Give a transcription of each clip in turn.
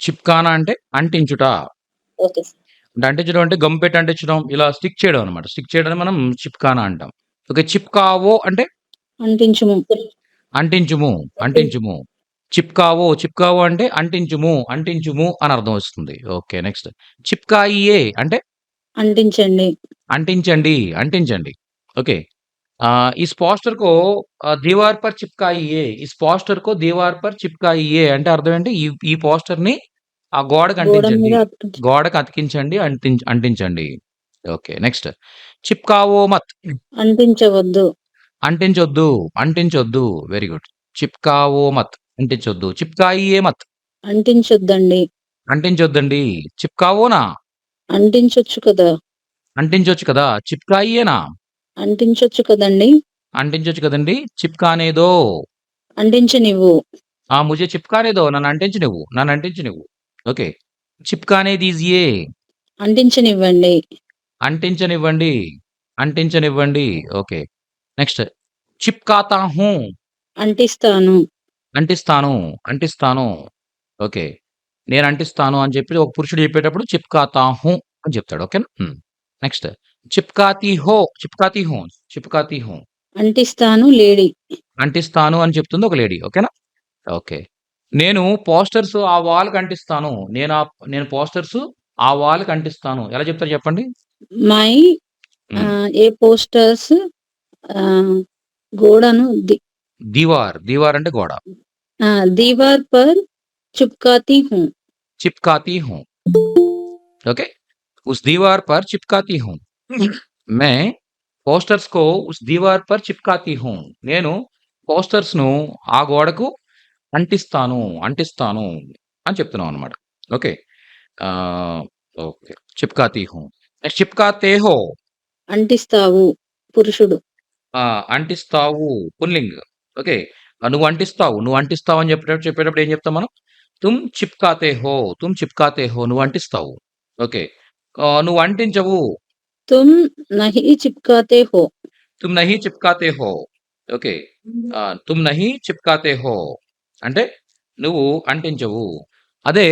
చిప్కానా అంటే అంటించుట. Okay sir. అంటే అంటించడం అంటే గమ్ పెట్టి అంటించడం, ఇలా స్టిక్ చేయడం అనమాట. స్టిక్ చేయడాన్ని మనం చిప్కానా అంటాం. ఓకే. చిప్కావో అంటే అంటించుము. అంటించుము, అంటించుము. చిప్కావో అంటే అంటించుము, అంటించుము అని అర్థం వస్తుంది. ఓకే. నెక్స్ట్ చిప్కాయియే అంటే అంటించండి. అంటించండి, అంటించండి. ఓకే. इस पोस्टर को दीवार पर चिपकाइए. इस पोस्टर को दीवार पर चिपकाइए అంటే అర్థం ఏంటి? ఈ పోస్టర్‌ని ఆ గోడకి గోడ మీద అంటించండి. అతికించు. గోడకి అతికించండి, అంటించండి. ఓకే. నెక్స్ట్ చిప్కావో మత్. అంటించవద్దు. అంటించొద్దు, అంటించొద్దు. Very good. చిప్కావో మత్. అంటించొద్దు. చిప్కాయియే మత్. అంటించొద్దండి. అంటించొద్దండి. చిప్కావోనా? అంటించొచ్చు కదా! అంటించొచ్చు కదా! చిప్కాయియేనా? అంటించొచ్చు కదండీ! అంటించొచ్చు కదండీ! చిప్కానే దో. అంటించనివ్వు. मुझे चिपकाने दो. నన్ను అంటించనివ్వు. నన్ను అంటించనివ్వు. ఓకే. చిప్కానే దీజియే. అంటించనివ్వండి. అంటించనివ్వండి. అంటించనివ్వండి. ఓకే. నెక్స్ట్ చిప్కాతా హూ. అంటిస్తాను. అంటిస్తాను. అంటిస్తాను. ఓకే. నేను అంటిస్తాను అని చెప్పి ఒక పురుషుడు చెప్పేటప్పుడు చిప్కాతా హూ అని చెప్తాడు. ఓకేనా? నెక్స్ట్ చిప్కాతీ హో. చిప్కాతీ హూ. చిప్కాతీ హూ. అంటిస్తాను లేడీ. అంటిస్తాను అని చెప్తుంది ఒక లేడీ. ఓకేనా? ఓకే. నేను పోస్టర్స్ ఆ వాల్‌కి అంటిస్తాను. నేను పోస్టర్స్ ఆ వాల్‌కి అంటిస్తాను. ఎలా చెప్తారు చెప్పండి? మై హ్మ్. ఏ పోస్టర్స్ గోడను దీవార్ అంటే గోడ. दीवार पर चिपकाती हूँ. चिपकाती हूँ. ओके. उस दीवार पर चिपकाती हूँ. मैं పోస్టర్స్ కో ఉస్ దీవార్ పర్ చిప్కాతీ హూ. నేను పోస్టర్స్‌ను ఆ గోడకు అంటిస్తాను అని చెప్తున్నాం అన్నమాట. ఓకే. ఆహ్, ఓకే. చిప్కాతీ హూ. నెక్స్ట్ చిప్కాతే హో. అంటిస్తావు పురుషుడు. అంటిస్తావు పుల్లింగ్. ఓకే. నువ్వు అంటిస్తావు అని చెప్పేటప్పుడు ఏం చెప్తాం మనం? తుమ్ చిప్కాతే హో నువ్వు అంటిస్తావు. ఓకే. నువ్వు అంటించవు. तुम नहीं चिपकाते हो. తుమ్ నహీ చిప్కాతే హో. ఓకే. తుమ్ నహీ చిప్కాతే హో అంటే నువ్వు అంటించవు. అదే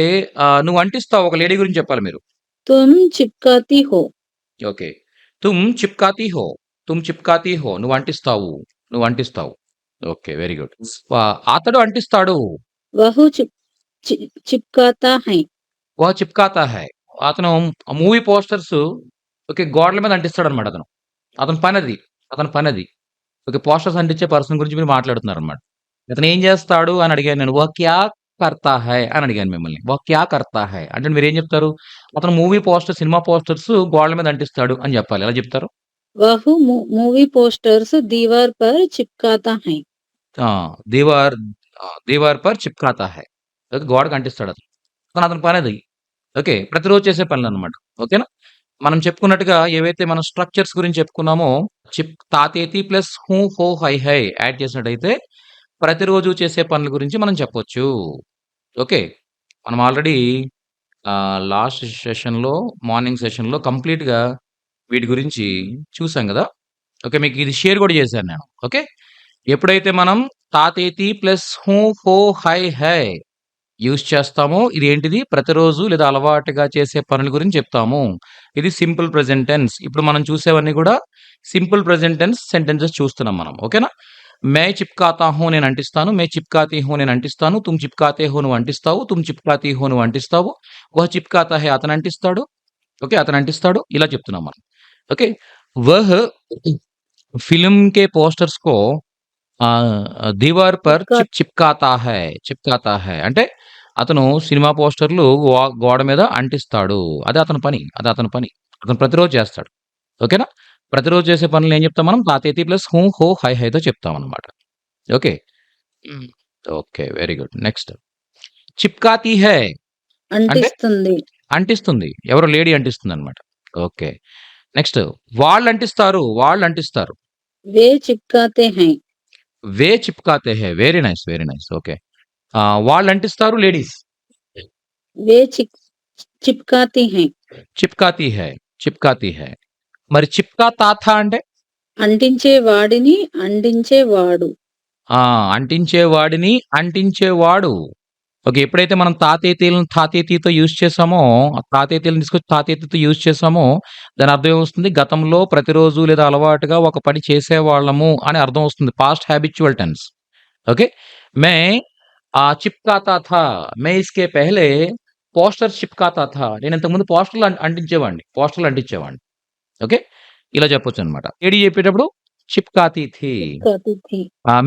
నువ్వు అంటిస్తావు ఒక లేడీ గురించి చెప్పాలి మీరు. तुम चिपकाती हो. ఓకే. తుమ్ చిప్కాతీ హో నువ్వు అంటిస్తావు. నువ్వు అంటిస్తావు. ఓకే. Very good. అతడు అంటిస్తాడు. वह चिपकाता है. చిప్కాతా హై. అతను మూవీ పోస్టర్స్ ఓకే. గోడల మీద అంటిస్తాడనమాట అతను. అతని పనది. అతని పనది. ఓకే. పోస్టర్స్ అంటించే పర్సన్ గురించి మీరు మాట్లాడుతున్నారనమాట. ఇతను ఏం చేస్తాడు అని అడిగాను నేను. వహ్ క్యా కర్తా హై అని అడిగాను మిమ్మల్ని. వహ్ క్యా కర్తా హై అంటే మీరేం చెప్తారు? అతను సినిమా పోస్టర్స్ గోడల మీద అంటిస్తాడు అని చెప్పాలి. ఎలా చెప్తారు? वह मूवी पोस्टर्स दीवार पर चिपकाता है. ఆ! దీవార్ దీవార్ పర్ చిప్కాతా హై. ఓకే. గోడకి అంటిస్తాడతను. అతని పనది. ఓకే. ప్రతిరోజు చేసే పనులనమాట. ఓకేనా? మనం చెప్పుకున్నట్టుగా ఏవైతే మనం స్ట్రక్చర్స్ గురించి చెప్పుకున్నామో తాతేతి ప్లస్ హూ, హో, హై, హై యాడ్ చేసినట్టయితే ప్రతిరోజు చేసే పనుల గురించి మనం చెప్పొచ్చు. ఓకే. మనం ఆల్రెడీ లాస్ట్ సెషన్‌లో మార్నింగ్ సెషన్‌లో కంప్లీట్‌గా వీటి గురించి చూసాం గదా! ఓకే. మీకు ఇది షేర్ గూడా చేశాను నేను. ఓకే. ఎప్పుడైతే మనం తాతేతి ప్లస్ హూ, హో, హై, హై యూజ్ చేస్తామో ఇదేంటిది ప్రతిరోజు లేదా అలవాటుగా చేసే పనుల గురించి చెప్తాము. ఇది సింపుల్ ప్రెజెంట్ టెన్స్. ఇప్పుడు మనం చూసేవన్నీ కూడా సింపుల్ ప్రెజెంట్ టెన్స్ సెంటెన్సెస్ చూస్తున్నాం మనం. ఓకేనా? मै చిప్కాతా హూ నేను అంటిస్తాను. मै చిప్కాతీ హూ నేను అంటిస్తాను. తుమ్ చిప్కాతే హో నువ్వు అంటిస్తావు. తుమ్ చిప్కాతీ హో నువ్వు అంటిస్తావు. వహ్ చిప్కాతా హై అతను అంటిస్తాడు. ఓకే. అతను అంటిస్తాడు. ఇలా చెప్తున్నాం మనం. ఓకే. వహ్ ఫిల్మ్ కే పోస్టర్స్ కో దీవార్ పర్ चिपका చిప్కాతా హై అంటే అతను సినిమా పోస్టర్‌లు గోడ మీద అంటిస్తాడు. అదే అతని పని. అతను ప్రతిరోజు చేస్తాడు. ఓకేనా? ప్రతిరోజు చేసే పనులు ఏం చెప్తాం మనం? తాతేతి ప్లస్ హూ, హో, హై, హైతో చెప్తామనమాట. ఓకే. హ్మ్. ఓకే. Very good. నెక్స్ట్ చిప్కాతీ హై అంటే అంటిస్తుంది. అంటిస్తుంది. ఎవరో లేడీ అంటిస్తుందనమాట. ఓకే. నెక్స్ట్ వాళ్ళంటిస్తారు. वे चिपकाते हैं. వే చిప్కాతే హై. Very nice. Very nice. Okay. వాళ్ళంటిస్తారు లేడీస్. वे चिपकाती हैं. చిప్కాతీ హై. చిప్కాతీ హై. మరి చిప్కాతాథా అంటే? అంటించే వాడిని అంటించేవాడు. ఆ! అంటించేవాడిని అంటించేవాడు. ఓకే. ఎప్పుడైతే మనం తాతేతీలను తాతేతీతో యూజ్ చేసామో, ఆ తాతేతీలను తీసుకొచ్చి తాతేతీతో యూజ్ చేసామో, దాని అర్థం ఏమొస్తుంది? గతంలో ప్రతిరోజు లేదా అలవాటుగా ఒక పని చేసేవాళ్ళము అని అర్థం వస్తుంది. Past habitual tense. ఓకే. मैं चिपकाता था. मैं इसके पहले పోస్టర్ చిప్కాతా థా. నేను ఇంతకుముందు పోస్టర్‌లు అంటించేవాడిని. పోస్టర్‌లు అంటించేవాడిని. ఓకే. ఇలా చెప్పొచ్చనమాట. ఏడి చెప్పేటప్పుడు చిప్కాతీ థీ. चिपकाती थी।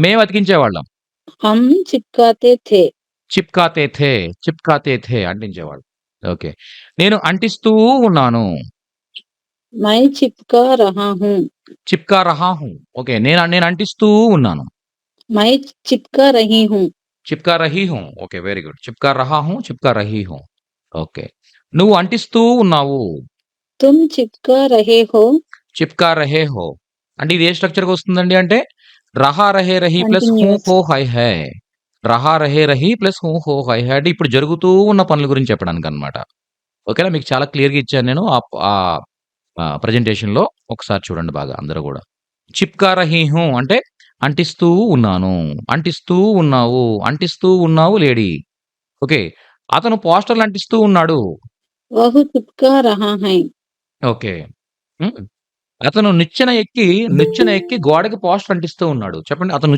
మేము అతికించేవాళ్ళం. हम चिपकाते थे। చిప్కాతే థే. చిప్కాతే థే అంటించేవాళ్ళు. ఓకే. నేను అంటిస్తూ ఉన్నాను. मैं चिपका रहा हूँ। చిప్కా రహా హూ. ఓకే. నేను అంటిస్తూ ఉన్నాను. मैं चिपका रही हूँ। చిప్కా రహీ హూ. ఓకే. Very good. చిప్కా రహా హూ, చిప్కా రహీ హూ. ఓకే. నువ్వు అంటిస్తూ ఉన్నావు. तुम चिपका रहे हो। చిప్కా రహే హో. అంటే ఇది ఏ స్ట్రక్చర్‌కి వస్తుందండి అంటే రహా రహే రహి ప్లస్ హూ कंटिन्यूअस। హో హై హై. రహా రహే రహి ప్లస్ హూ హో హై హై అంటే ఇప్పుడు జరుగుతూ ఉన్న పనుల గురించి చెప్పడానికనమాట. ఓకేనా? మీకు చాలా క్లియర్‌గా ఇచ్చాను నేను. ప్రెజెంటేషన్‌లో ఒకసారి చూడండి బాగా అందరూ గూడా. చిప్కా రహీ హూ అంటే అంటిస్తూ ఉన్నాను. అంటిస్తూ ఉన్నావు. అంటిస్తూ ఉన్నావు లేడీ. ఓకే. అతను పోస్టర్‌లు అంటిస్తూ ఉన్నాడు. वह चिपका रहा है। ఓకే. హ్మ్. అతను నిచ్చెన ఎక్కి గోడకి పోస్టర్ అంటిస్తూ ఉన్నాడు. చెప్పండి. అతను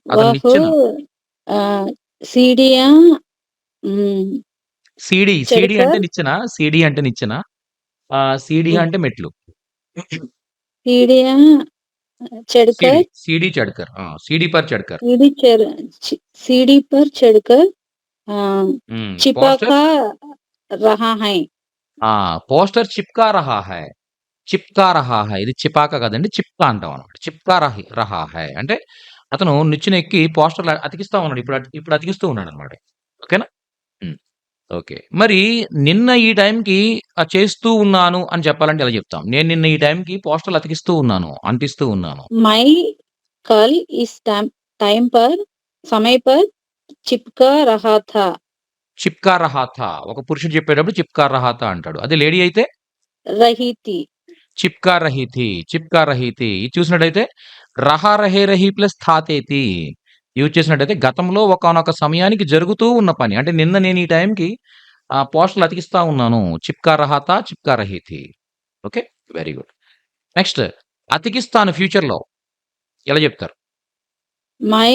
वह నిచ్చెన अ, सीढ़ियाँ సీడీ అంటే चढ़कर నిచ్చెన. సీడీ అంటే నిచ్చెన. సీడీ उम, అంటే మెట్లు. सीढ़ियाँ चढ़कर సీడీ చడ్కర్. సీడీ పర్ చడ్కర్. सीढ़ी चढ़ सीढ़ी पर चढ़कर अ, పోస్టర్ चिपका रहा है। పోస్టర్ చిప్కా రహా హై. చిప్కా రహా హై. ఇది చిపాక కాదండి. చిప్కా అంటాం అన్నమాట. చిప్కా రహా హై. అంటే అతను నిచ్చెన ఎక్కి పోస్టర్‌లు అతికిస్తా ఉన్నాడు. ఇప్పుడు అతికిస్తూ ఉన్నాడన్నమాట. ఓకేనా? హ్మ్. ఓకే. మరి నిన్న ఈ టైంకి చేస్తూ ఉన్నాను అని చెప్పాలంటే ఎలా చెప్తాం? నేను నిన్న ఈ టైంకి పోస్టర్‌లు అతికిస్తూ ఉన్నాను. అంటిస్తూ ఉన్నాను. मैं कल इस टाइम पर समय पर चिपका रहा था। చిప్కా రహా థా. ఒక పురుషుడు చెప్పేటప్పుడు చిప్కా రహా థా అంటాడు. అదే లేడీ అయితే रही थी। చిప్కా రహీ థీ. చిప్కా రహీ థీ. ఇది చూసినట్టయితే రహా రహే రహి ప్లస్ థాతే థీ. యూజ్ చేసినట్టయితే గతంలో ఒకానొక సమయానికి జరుగుతూ ఉన్న పని. అంటే నిన్న నేను ఈ టైంకి పోస్టర్‌లు అతికిస్తా ఉన్నాను. చిప్కా రహా థా, చిప్కా రహీ థీ. ఓకే. Very good. నెక్స్ట్ అతికిస్తాను ఫ్యూచర్‌లో ఎలా చెప్తారు? मैं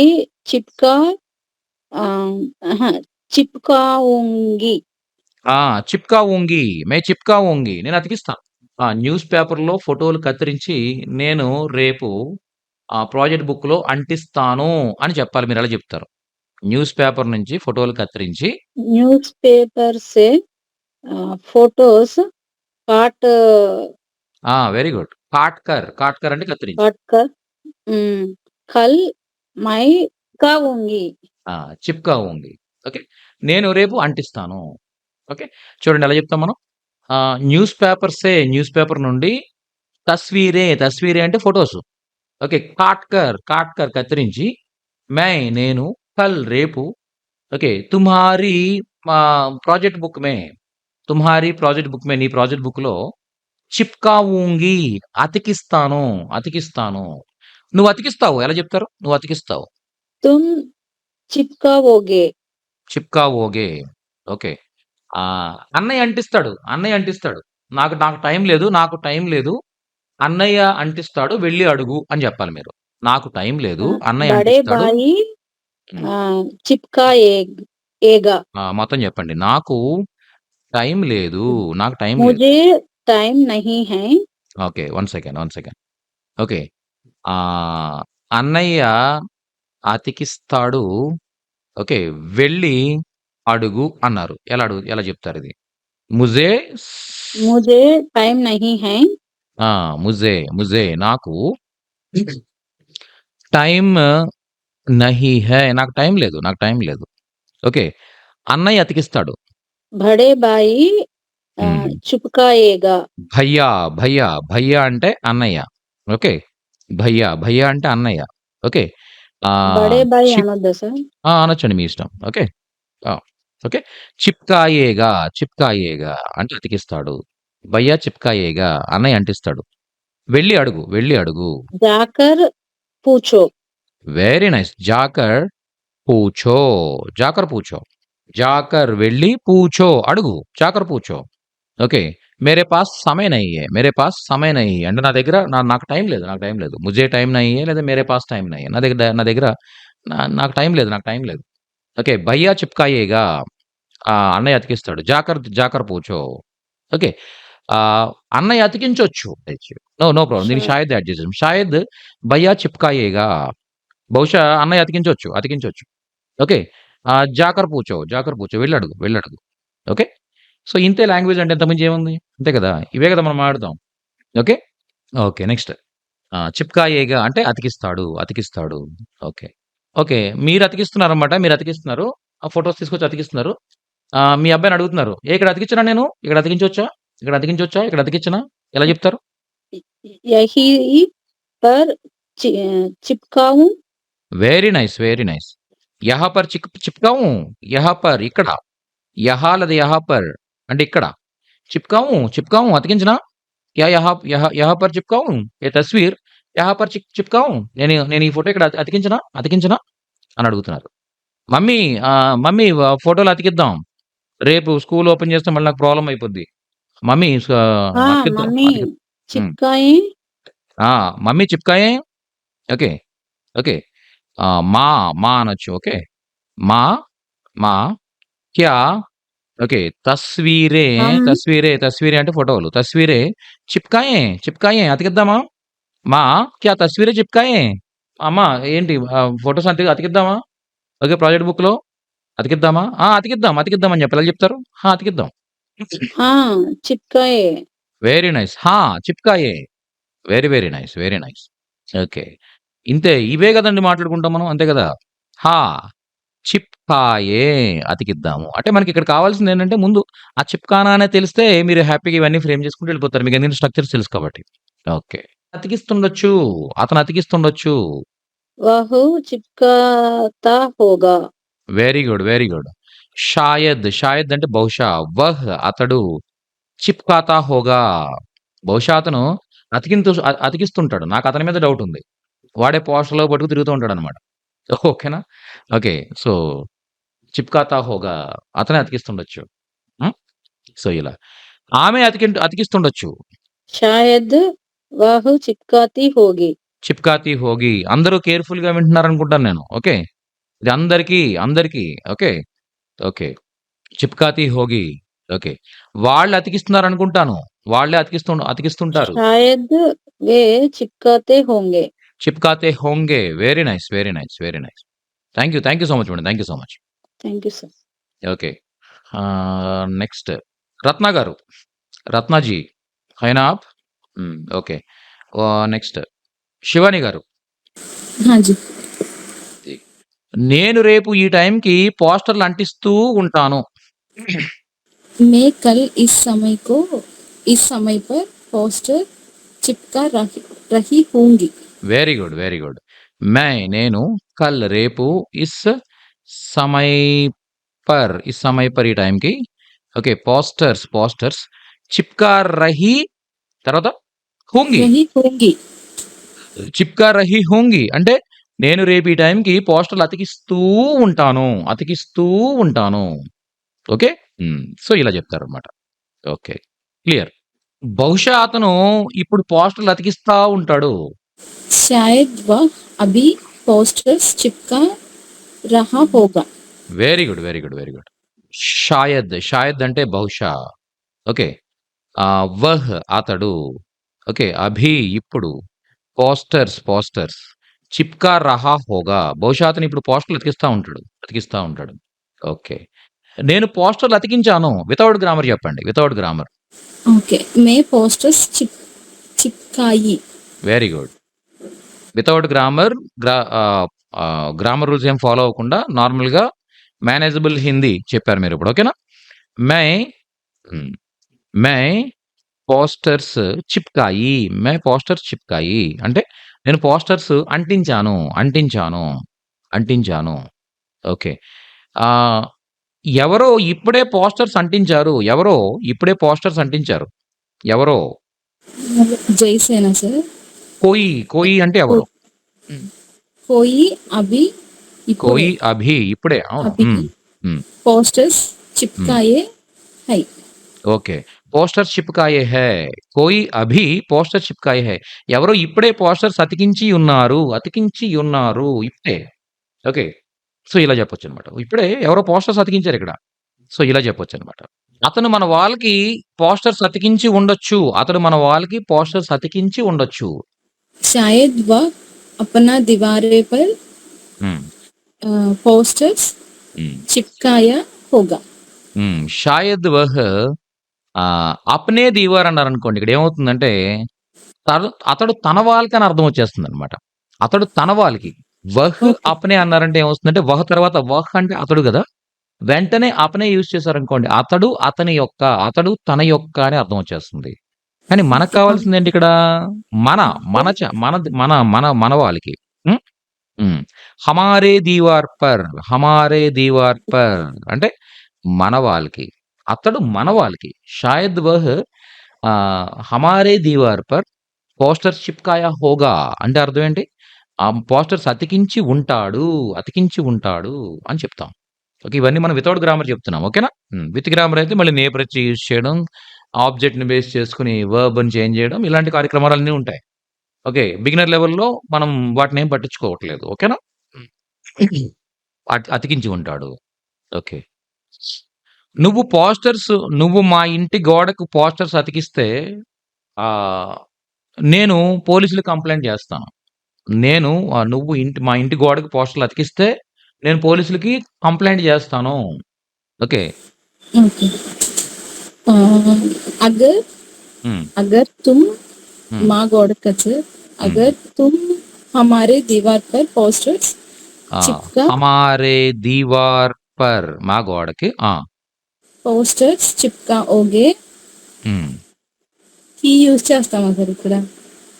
चिपका अ, अहाँ, चिपकाऊँगी। ఆ! చిప్కావూంగి. మే చిప్కావూంగి. నేను అతికిస్తాను. న్యూస్ పేపర్‌లో ఫోటోలు కత్తిరించి నేను రేపు ప్రాజెక్ట్ బుక్‌లో అంటిస్తాను అని చెప్పాలి. మీరెలా చెప్తారు? న్యూస్ పేపర్ నుంచి ఫోటోలు కత్తిరించి न्यूज़पेपर से फोटोज़ काट వెరీ గుడ్. కాట్‌కర్ అంటే కత్తిరించి. काट कर कल मैं चिपकाऊँगी। ఆ! చిప్కావూంగి. ఓకే. నేను రేపు అంటిస్తాను. ఓకే. చూడండి ఎలా చెప్తాం మనం? న్యూస్ పేపర్ నుండి తస్వీరే అంటే ఫోటోస్. ఓకే. కాట్‌కర్ కత్తిరించి నేను రేపు ఓకే. ప్రాజెక్ట్ బుక్ మే నీ ప్రాజెక్ట్ బుక్‌లో చిప్కావూంగి అతికిస్తాను. నువ్వు అతికిస్తావు. ఎలా చెప్తారు? నువ్వు అతికిస్తావు. तुम चिपकाओगे। చిప్కావోగే. ఓకే. అన్నయ్య అంటిస్తాడు. నాకు నాకు టైం లేదు. అన్నయ్య అంటిస్తాడు. వెళ్లి అడుగు అని చెప్పాలి మీరు. నాకు టైం లేదు. అన్నయ్య बड़े అంటిస్తాడు. भाई హ్మ్. चिपकाएगा। మొత్తం చెప్పండి. నాకు టైం లేదు. నాకు టైం లేదు. मुझे टाइम नहीं है। ఓకే. One second. ఓకే. ఆహ్, అన్నయ్య అతికిస్తాడు. ఓకే. వెళ్ళి అడుగు అన్నారు. ఎలా చెప్తారిది? ముజే స్ मुझे टाइम नहीं है। ఆ! ముజే నాకు టైం నాకు టైం లేదు. ఓకే. అన్నయ్య అతికిస్తాడు. बड़े भाई హ్మ్. चिपकाएगा। భయ్యా అంటే అన్నయ్య. ఓకే. భయ్యా అంటే అన్నయ్య. ఓకే. बड़े ఆహ్, भाई చిప్ అనొద్దా సార్? అనొచ్చండి మీ ఇష్టం. ఓకే. ఆ! ఓకే. చిప్కాయేగా అంటే అతికిస్తాడు. భయ్యా చిప్కాయేగా అన్నయ్య అంటిస్తాడు. వెళ్లి అడుగు. जाकर पूछो। Very nice. పూచో జాకర్ పూచో జాకర్ వెళ్ళి పూచో అడుగు జాకర్ పూచో ఓకే మేరే పాస్ సమయ నహీ హై మేరే పాస్ సమయ నహీ హై అంటే నాకు టైం లేదు ముజే టైం నహీ హై లేదా మేరే పాస్ టైం నహీ హై నా దగ్గర నాకు టైం లేదు ఓకే భయ్యా చిప్కాయేగా అన్నయ్య అతికిస్తాడు జాకర్ పూచో ఓకే అన్నయ్య అతికించొచ్చు నో ప్రాబ్లం దీనికి షాయద్ యాడ్ చేసాం షాయద్ భయ్యా చిప్కాయేగా బహుశా అన్నయ్య అతికించొచ్చు ఓకే జాకర్ పూచో వెళ్ళడుగు ఓకే సో ఇంతే లాంగ్వేజ్ అంటే ఇంతకుమించి ఏముంది అంతే కదా ఇవే కదా మనం మాట్లాడతాం ఓకే ఓకే నెక్స్ట్ చిప్కాయేగా అంటే అతికిస్తాడు ఓకే ఓకే మీరు అతికిస్తున్నారు ఆ ఫొటోస్ తీసుకొచ్చి అతికిస్తున్నారు మీ అబ్బాయిని అడుగుతున్నారు ఇక్కడ అతికించనా నేను ఇక్కడ అతికించనా ఎలా చెప్తారు यही पर चिपकाऊं వెరీ నైస్ యహా పర్ చిప్కావు యహా పర్ ఇక్కడ యహా లేదా యహా పర్ అంటే ఇక్కడ చిప్కావు అతికించనా యహా పర్ చిప్కావు ఏ తస్వీర్ యహా పర్ చిప్కావు నేను ఈ ఫోటో ఇక్కడ అతికించనా అని అడుగుతున్నారు మమ్మీ ఫోటోలు అతికిద్దాం రేపు స్కూల్ ఓపెన్ చేస్తే మళ్ళీ నాకు ప్రాబ్లం అయిపోద్ది మమ్మీ हाँ అతికిద్దాం मम्मी चिपकाएं మమ్మీ చిప్కాయే ఓకే ఓకే మా అనొచ్చు ఓకే మా మా క్యా ఓకే తస్వీరే हम తస్వీరే అంటే ఫోటోలు తస్వీరే చిప్కాయే అతికిద్దామా మా క్యా తస్వీరే చిప్కాయే అమ్మా ఏంటి ఫొటోస్ అతికిద్దామా ఓకే ప్రాజెక్ట్ బుక్ లో అతికిద్దామా అతికిద్దాం అని చెప్పి ఎలా చెప్తారు అతికిద్దాం हाँ चिपकाए వెరీ నైస్ చిప్కాయే వెరీ నైస్ ఓకే ఇంతే ఇవే కదండి మాట్లాడుకుంటాం మనం అంతే కదా చిప్కాయే అతికిద్దాము అంటే మనకి ఇక్కడ కావాల్సింది ఏంటంటే ముందు ఆ చిప్కానా అనే తెలిస్తే మీరు హ్యాపీగా ఇవన్నీ ఫ్రేమ్ చేసుకుంటూ వెళ్ళిపోతారు మీకు ఎందుకంటే స్ట్రక్చర్స్ తెలుసు కాబట్టి ఓకే అతను అతికిస్తుండొచ్చు वह चिपकाता होगा వెరీ గుడ్ షాయద్ అంటే బహుశా అతడు చిప్కాతా హోగా బహుశా అతను అతికిస్తుంటాడు నాకు అతని మీద డౌట్ ఉంది వాడే పోస్టర్లో పట్టుకు తిరుగుతూ ఉంటాడు అనమాట ఓకేనా ఓకే సో చిప్కాతా హోగా అతనే అతికిస్తుండొచ్చు సో ఇలా ఆమె అతికిస్తుండొచ్చు शायद वह చిప్కాతి హోగి అందరూ కేర్ఫుల్ గా వింటున్నారు అనుకుంటాను నేను ఓకే ఇది అందరికీ ఓకే ఓకే చిప్కాతి హోగి ఓకే వాళ్ళు అతికిస్తున్నారు అనుకుంటాను వాళ్ళే అతికిస్తుంటారు शायद वे चिपकाते होंगे చిప్కాతే హోంగే very nice thank you so much madam thank you so much thank you sir okay next Ratna గారు రత్నాజీ హైనా ఆప్ ఓకే నెక్స్ట్ శివాని గారు हाँ जी నేను రేపు ఈ టైంకి పోస్టర్లు అంటిస్తూ ఉంటాను मैं कल इस समय पर पोस्टर चिपका रही होंगी వెరీ గుడ్ నేను కల్ రేపు ఇస్ సమయ పర్ ఈ టైంకి ఓకే పోస్టర్స్ చిప్కా రహి తర్వాత హోంగి रही होंगी చిప్కా రహి హోంగి అంటే నేను రేపు ఈ టైంకి పోస్టర్లు అతికిస్తూ ఉంటాను ఓకే సో ఇలా చెప్తారు అనమాట ఓకే క్లియర్ బహుశా అతను ఇప్పుడు పోస్టర్లు అతికిస్తా ఉంటాడు शायद वह अभी पोस्टर्स चिपका रहा होगा వెరీ గుడ్ షాయద్ అంటే బహుశా ఓకే వహ్ అతడు ఓకే అభి ఇప్పుడు పోస్టర్స్ చిప్కా రహా హోగా బహుశా అతను ఇప్పుడు పోస్టర్లు అతికిస్తా ఉంటాడు ఓకే నేను పోస్టర్లు అతికించాను వితౌట్ గ్రామర్ చెప్పండి వితౌట్ గ్రామర్ ओके मैं पोस्टर्स चिपकाई very good without grammar grammar rules ఏం ఫాలో అవ్వకుండా నార్మల్గా మేనేజబుల్ హిందీ చెప్పారు మీరు ఇప్పుడు ఓకేనా మై పోస్టర్స్ చిప్కాయి అంటే నేను పోస్టర్స్ అంటించాను ఓకే ఎవరో ఇప్పుడే పోస్టర్స్ అంటించారు ఎవరో जैसेना सर కోయి అంటే ఎవరు कोई अभी ఇప్పుడే కోయి అభి ఇప్పుడే అవును అభి పోస్టర్స్ చిప్కాయే హై. ఓకే పోస్టర్ చిప్కాయే హై కోయి అభి పోస్టర్ చిప్కాయే హై ఎవరో ఇప్పుడే పోస్టర్స్ అతికించి ఉన్నారు ఇప్పుడే ఓకే సో ఇలా చెప్పొచ్చు అనమాట ఇప్పుడే ఎవరో పోస్టర్స్ అతికించారు ఇక్కడ సో ఇలా చెప్పొచ్చు అనమాట అతను మన వాళ్ళకి పోస్టర్స్ అతికించి ఉండొచ్చు शायद वह अपना दीवारे पर ఉమ్, पोस्टर्स ఉమ్, चिपकाया होगा. షాయద్ వహ్ అప్నే దీవార్ అన్నారు అనుకోండి ఇక్కడ ఏమవుతుందంటే అతడు తన వాళ్ళకి అని అర్థం వచ్చేస్తుంది అనమాట అతడు తన వాళ్ళకి వహ్ Okay. అప్నే అన్నారంటే ఏమవుతుందంటే వహ్ తర్వాత వహ్ అంటే అతడు కదా వెంటనే అప్నే యూజ్ చేశారనుకోండి అతడు తన యొక్క అని అర్థం వచ్చేస్తుంది కానీ మనకు కావాల్సింది ఏంటి ఇక్కడ మన మన చ- మన మన మన మన వాళ్ళకి ఉమ్, ఉమ్. హమారే దీవార్ పర్ అంటే మన వాళ్ళకి అతడు మన వాళ్ళకి షాయద్ వహ్ హమారే దీవార్ పర్ పోస్టర్స్ చిప్కాయా హోగా అంటే అర్థం ఏంటి ఆ పోస్టర్స్ అతికించి ఉంటాడు అని చెప్తాం ఓకే ఇవన్నీ మనం వితౌట్ గ్రామర్ చెప్తున్నాం ఓకేనా విత్ గ్రామర్ అయితే మళ్ళీ నేపథ్యం యూజ్ చేయడం ఆబ్జెక్ట్ ని బేస్ చేసుకుని వర్బ్ ని చేంజ్ చేయడం ఇలాంటి కార్యక్రమాలు అన్నీ ఉంటాయి ఓకే బిగినర్ లెవెల్లో మనం వాటిని ఏం పట్టించుకోవట్లేదు ఓకేనా అతికించి ఉంటాడు ఓకే నువ్వు మా ఇంటి గోడకు పోస్టర్స్ అతికిస్తే ఆ నేను పోలీసులు కంప్లైంట్ చేస్తాను నువ్వు మా ఇంటి గోడకు పోస్టర్లు అతికిస్తే నేను పోలీసులకి కంప్లైంట్ చేస్తాను ఓకే Okay. अगर ఉమ్, अगर तुम ఉమ్, माँ गॉड कचर ఉమ్. अगर तुम हमारे दीवार पर पोस्टर्स ఆ, चिपका హమారే దీవార్ పర్ మా గోడకి పోస్టర్స్ చిప్కాఓగే ఉమ్, ఈ యూజ్ చేస్తామా సార్ ఇక్కడ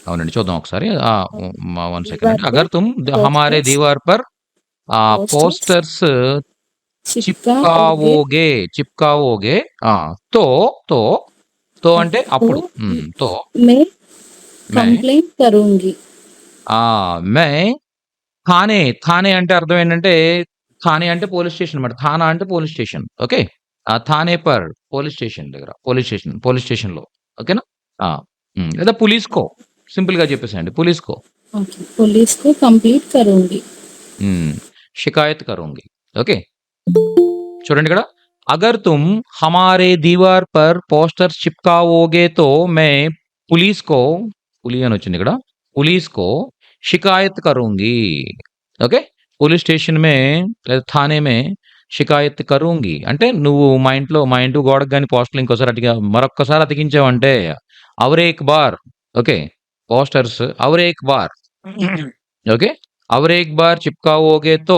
అవునండి చూద్దాం ఒకసారి 1 సెకండ్ దీవార్ అంటే పర్ అగర్ తుమ్ హమారే పోస్టర్స్ దీవార్ పర్ పోస్టర్స్ పోస్టర్స్ చిప్కాఓగే చిప్కావోగే తో తో తో అంటే అప్పుడు తో मैं మే कंप्लेंट करूंगी. మే థానే అంటే అర్థం ఏంటంటే థానే అంటే పోలీస్ స్టేషన్ అనమాట థానా అంటే police station okay Thane per police station దగ్గర పోలీస్ స్టేషన్ లో ఓకేనా ఆ, లేదా పులీస్కో సింపుల్ గా చెప్పేసేయండి పులీస్కో ओके पुलिस को कंप्लीट करूंगी. షికాయత్ కరూంగి ఓకే చూడండి ఇక్కడ అగర్ తుమ్ హమారే దీవార్ పర్ పోస్టర్స్ చిప్కావోగే తో మే పులీస్ కో పులి అని వచ్చింది ఇక్కడ పులీస్ కో షికాయత్ కరూంగి ఓకే పోలీస్ స్టేషన్ మే లేదా థానే మే షికాయత్ కరూంగి అంటే నువ్వు మా ఇంటి గోడకు కానీ పోస్టర్లు ఇంకోసారి మరొక్కసారి అతికించావంటే అవరేక్ బార్ ఓకే పోస్టర్స్ అవరేక్ బార్ ఓకే और एक बार चिपकाओगे तो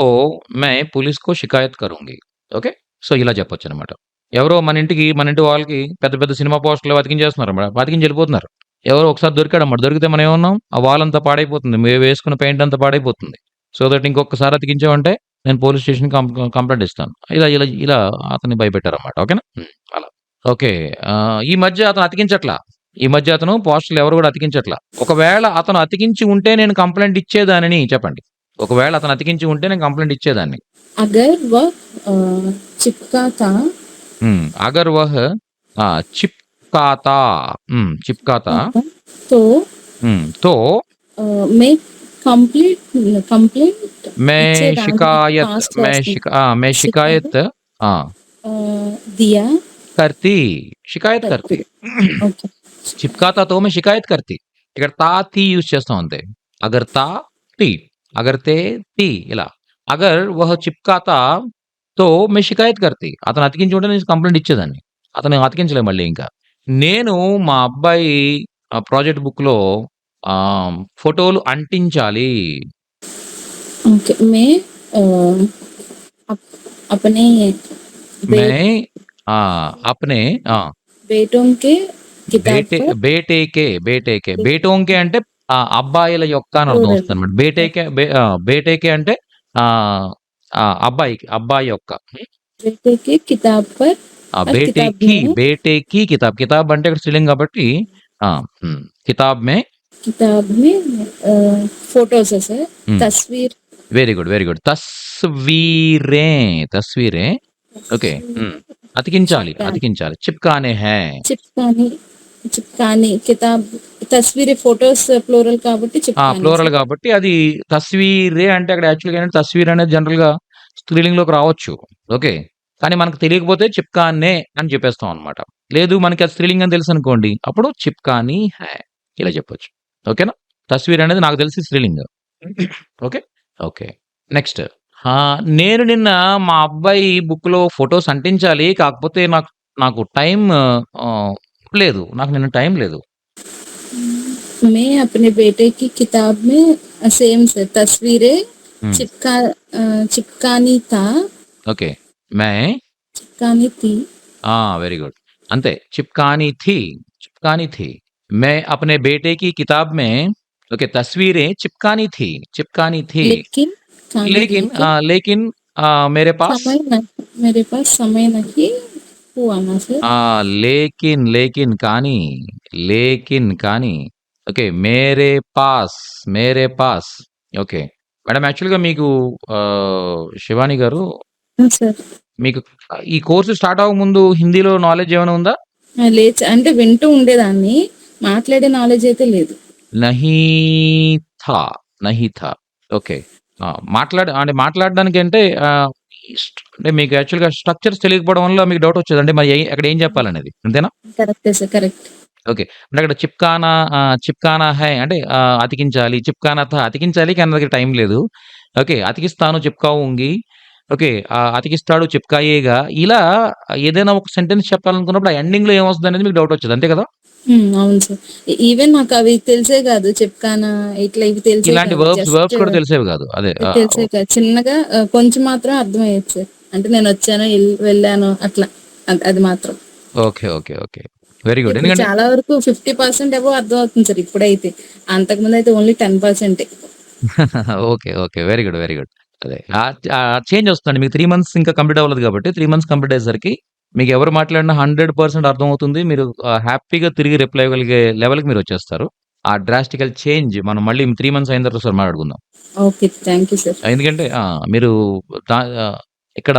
मैं पुलिस को शिकायत करूंगी ఓకే సో ఇలా చెప్పొచ్చు అనమాట ఎవరో మన ఇంటి వాళ్ళకి పెద్ద పెద్ద సినిమా పోస్టర్లు అతికించేస్తున్నారు అన్నమాట అతికించి వెళ్ళిపోతున్నారు ఎవరో ఒకసారి దొరికాడన్నమాట దొరికితే మనం ఏమన్నాం ఆ వాల్ అంతా పాడైపోతుంది మేము వేసుకున్న పెయింట్ అంతా పాడైపోతుంది సో దట్ ఇంకొకసారి అతికించామంటే నేను పోలీస్ స్టేషన్ కంప్లైంట్ ఇస్తాను ఇలా అతన్ని భయపెట్టారన్నమాట ఓకేనా అలా ఓకే ఈ మధ్య అతను అతికించట్లా ఈ మధ్య అతను పోస్టర్లు ఎవరు కూడా అతికించట్లా ఒకవేళ అతను అతికించి ఉంటే నేను కంప్లైంట్ ఇచ్చేదానని చెప్పండి ఒకవేళ అతను అతికించి ఉంటే నేను కంప్లైంట్ ఇచ్చేదాన్ని अगर वह चिपकाता అగర్ వహ్ చిప్కాతా చిప్కాతా तो తో मैं कंप्लेंट మే షికాయత్ दिया కర్తీ షికాయత్ కర్తీ ओके చిప్కాతా తో మే షికాయత్ కర్తీ ఇక్కడ తా తీ యూజ్ చేస్తాం అంతే అగర్ తా టీ అగర్ తే టీ ఇలా అగర్ వహ చిప్కాతా తో మే షికాయత్ కర్తీ అతను అతికించి ఉంటే నేను కంప్లైంట్ ఇచ్చేదాన్ని అతను అతికించలే మళ్ళీ ఇంకా నేను మా అబ్బాయి ప్రాజెక్ట్ బుక్ లో ఫోటోలు అంటించాలి ओके मैं अपने మే అప్నే बेटों के किताब पर బేటోంకే అంటే అబ్బాయిల యొక్క అని అర్థం వస్తుంది అనమాట బేటేకే అంటే అబ్బాయి యొక్క बेटे के किताब पर బేటేకి కితాబ్ అంటే ఇక్కడ స్త్రీలింగం కాబట్టి కితాబ్ మే किताब में फोटोस है सर हम्म। तस्वीर వెరీ గుడ్. Very good. తస్వీరే. తస్వీరే. ఓకే. అతికించాలి. चिपका అతికించాలి. చిప్కానే హై. चिपकानी चिपकानी किताब तस्वीरें फोटोस प्लूरल కాబట్టి చిప్కానీ ప్లూరల్ సార్ కాబట్టి అది తస్వీరే అంటే అక్కడ యాక్చువల్‌గా ఏంటంటే తస్వీర్ అనేది జనరల్‌గా స్త్రీలింగంలోకి రావచ్చు. ఓకే. కానీ మనకు తెలియకపోతే చిప్కానే అని చెప్పేస్తాం అన్నమాట. లేదు మనకి అది స్త్రీలింగం తెలుసనుకోండి. అప్పుడు చిప్కానీ హై ఇలా చెప్పొచ్చు. ఓకేనా? తస్వీర్ అనేది నాకు తెలిసి స్త్రీలింగం. ఓకే. ఓకే. నెక్స్ట్. నేను నిన్న మా అబ్బాయి బుక్‌లో ఫోటోస్ అంటించాలి. కాకపోతే నాకు టైం లేదు. నాకు నిన్న టైం లేదు. मैं अपने बेटे की किताब में सेम सर तस्वीरें హ్మ్. चिपकानी था ఓకే. మై चिपकानी थी वेरी गुड. अंते चिपकानी थी. मैं अपने बेटे की किताब में ओके तस्वीरें चिपकानी थी. लेकिन खाने लेकिन लेकिन लेकिन मेरे पास समय न मेरे पास समय नहीं हुआ ना सर लेकिन కానీ ఓకే. మేరే పాస్ ఓకే. మేడం యాక్చువల్‌గా మీకు శివాని గారు हाँ, सर మీకు ఈ కోర్స్ స్టార్ట్ అవ్వకముందు హిందీలో నాలెడ్జ్ ఏమైనా ఉందా? లేదు అంటే వింటూ ఉండేదాన్ని మాట్లాడే నాలెడ్జ్ అయితే లేదు నహీ థా. నహీ థా. ఓకే. అంటే మాట్లాడడానికంటే అంటే మీకు యాక్చువల్‌గా స్ట్రక్చర్స్ తెలియకపోవడం వల్ల మీకు డౌట్ వచ్చేది. అంటే మరి అక్కడ ఏం చెప్పాలనేది. అంతేనా? కరెక్టే సార్ కరెక్ట్ ఓకే. అంటే అక్కడ చిప్కానా హై అంటే అతికించాలి. చిప్కానా థా అతికించాలి కానీ నా దగ్గర టైం లేదు. ఓకే. అతికిస్తాను చిప్కాऊँगी. ఓకే. అతికిస్తాడు చిప్కాయేగా. ఇలా ఏదైనా ఒక సెంటెన్స్ చెప్పాలనుకున్నప్పుడు ఆ ఎండింగ్‌లో ఏమొస్తదనేది మీకు డౌట్ వచ్చేది. అంతే కదా? అవును సార్ ఈవెన్ నాకు అవి తెలిసే కాదు చెప్కానా ఇట్లా ఇవి తెలిసే ఇలాంటి కాదు వర్బ్స్ జస్ట్ కూడా తెలిసేవి కాదు. అదే. తెలిసే కాదు చిన్నగా కొంచెం మాత్రం అర్థమయ్యేది సార్ అంటే నేను వచ్చాను వెళ్ళాను అట్లా అది మాత్రం okay. Okay. Okay. Very good. ఇప్పుడు ఎందుకంటే చాలా వరకు 50% ఏవో అర్థం అవుతుంది సార్ ఇప్పుడైతే అంతకుముందు అయితే only 10%. Okay. Okay. Very good. Very good. అదే. చేంజ్ వస్తుందండి. మీకు 3 మంత్స్ ఇంకా కంప్లీట్ అవ్వలేదు కాబట్టి 3 మంత్స్ కంప్లీట్ అయ్యేసరికి మీకు ఎవరు మాట్లాడినా 100% అర్థమవుతుంది. మీరు హ్యాపీగా తిరిగి రిప్లై ఇవ్వగలిగే లెవెల్‌కి మీరొచ్చేస్తారు. ఆ డ్రాస్టికల్ చేంజ్ మనం మళ్ళీ 3 మంత్స్ అయిన తర్వాత ఒకసారి మాట్లాడుకుందాం. ఓకే థ్యాంక్ యూ సార్ ఎందుకంటే మీరు ఇక్కడ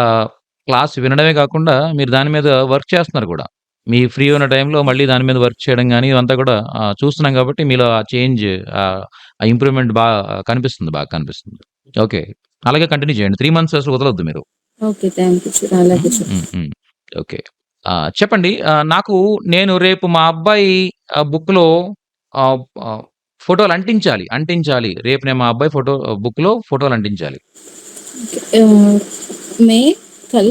క్లాస్ వినడమే కాకుండా మీరు దాని మీద వర్క్ చేస్తున్నారు కూడా. మీ ఫ్రీ ఉన్న టైంలో మళ్ళీ దాని మీద వర్క్ చేయడం గాని ఇవంతా కూడా చూస్తున్నాం కాబట్టి మీలో ఆ చేంజ్ ఆ ఇంప్రూవ్‌మెంట్ కనిపిస్తుంది. బాగా కనిపిస్తుంది. ఓకే. అలాగే కంటిన్యూ చేయండి. 3 మంత్స్ అసలు వదలొద్దు మీరు. ఓకే థ్యాంక్ యూ సార్ అలాగే సార్ ఓకే. చెప్పండి. నేను రేపు మా అబ్బాయి బుక్‌లో ఆహ్, ఆహ్, ఫోటోలు అంటించాలి. రేపు నేను మా అబ్బాయి బుక్‌లో ఫోటోలు అంటించాలి. मैं कल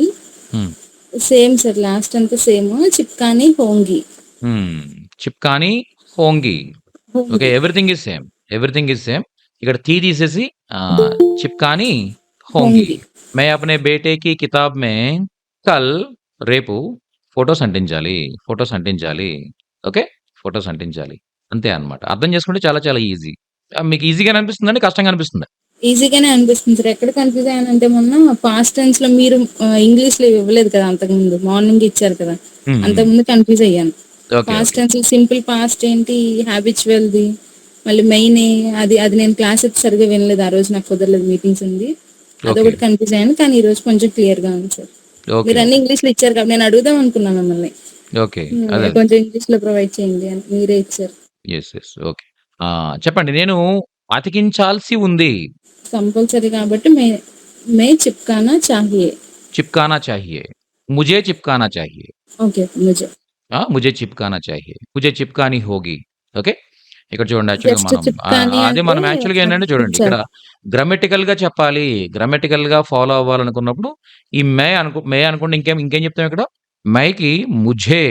హ్మ్. సేమ్ సార్ లాస్ట్ అంతా సేమ్ చిప్కానీ హోంగి చిప్కానీ హోంగి. ఓకే. Everything is same. ఇక్కడ థీ తీసేసి చిప్కానీ హోంగి. హోంగి मैं अपने बेटे की किताब में कल రేపు ఫోటోస్ అంటించాలి. ఓకే. ఫోటోస్ అంటించాలి. అంతే అన్నమాట. అర్థం చేసుకుంటే చాలా చాలా ఈజీ. మీకు ఈజీగానే అనిపిస్తుందండి? కష్టంగా అనిపిస్తుందా? ఈజీగానే అనిపిస్తుంది సార్ ఎక్కడ కన్ఫ్యూజ్ అయ్యానంటే మొన్న పాస్ట్ టెన్స్ లో మీరు ఇంగ్లీష్ లో ఇవ్వలేదు కదా అంతకుముందు మార్నింగ్ ఇచ్చారు కదా హ్మ్. హ్మ్. అంతకుముందు కన్ఫ్యూజ్ అయ్యాను okay. Past okay. Tense simple past ఏంటి హ్యాబిచువల్ ది మళ్ళీ మెయిన్ అది నేను క్లాస్ అయితే సరిగా వినలేదు ఆ రోజు నాకు కుదరలేదు మీటింగ్స్ ఉంది ఓకే. అదొకటి కన్ఫ్యూజ్ అయ్యాను కానీ ఈ రోజు కొంచెం క్లియర్ గా ఉంది సార్ ఓకే. మీరు అన్ని ఓకే. ఇంగ్లీష్ లో ఇచ్చారు కాబట్టి నేను అడుగుదాం అనుకున్నాను మిమ్మల్ని ఓకే. అదే. కొంచెం ఇంగ్లీష్ లో ప్రొవైడ్ చేయండి అని మీరే ఇచ్చారు యెస్. ఓకే. చెప్పండి. నేను అతికించాల్సి ఉంది. కంపల్సరీ కాబట్టి మే చిప్కానా చాహియే चिपकाना चाहिए. मुझे चिपकाना चाहिए. ఓకే ముజే मुझे चिपकाना चाहिए. मुझे चिपकानी होगी. ఓకే. ఇక్కడ చూడండి యాక్చువల్‌గా జస్ట్ మనం చిప్కానీ అదే మనం అంటే యాక్చువల్‌గా ఏంటంటే చూడండి ఇక్కడ అతికించాలి గ్రామటికల్‌గా చెప్పాలి. గ్రామటికల్‌గా ఫాలో అవ్వాలనుకున్నప్పుడు ఈ మే అనుకోండి ఇంకేం చెప్తాం ఇక్కడ? మైకి ముఝే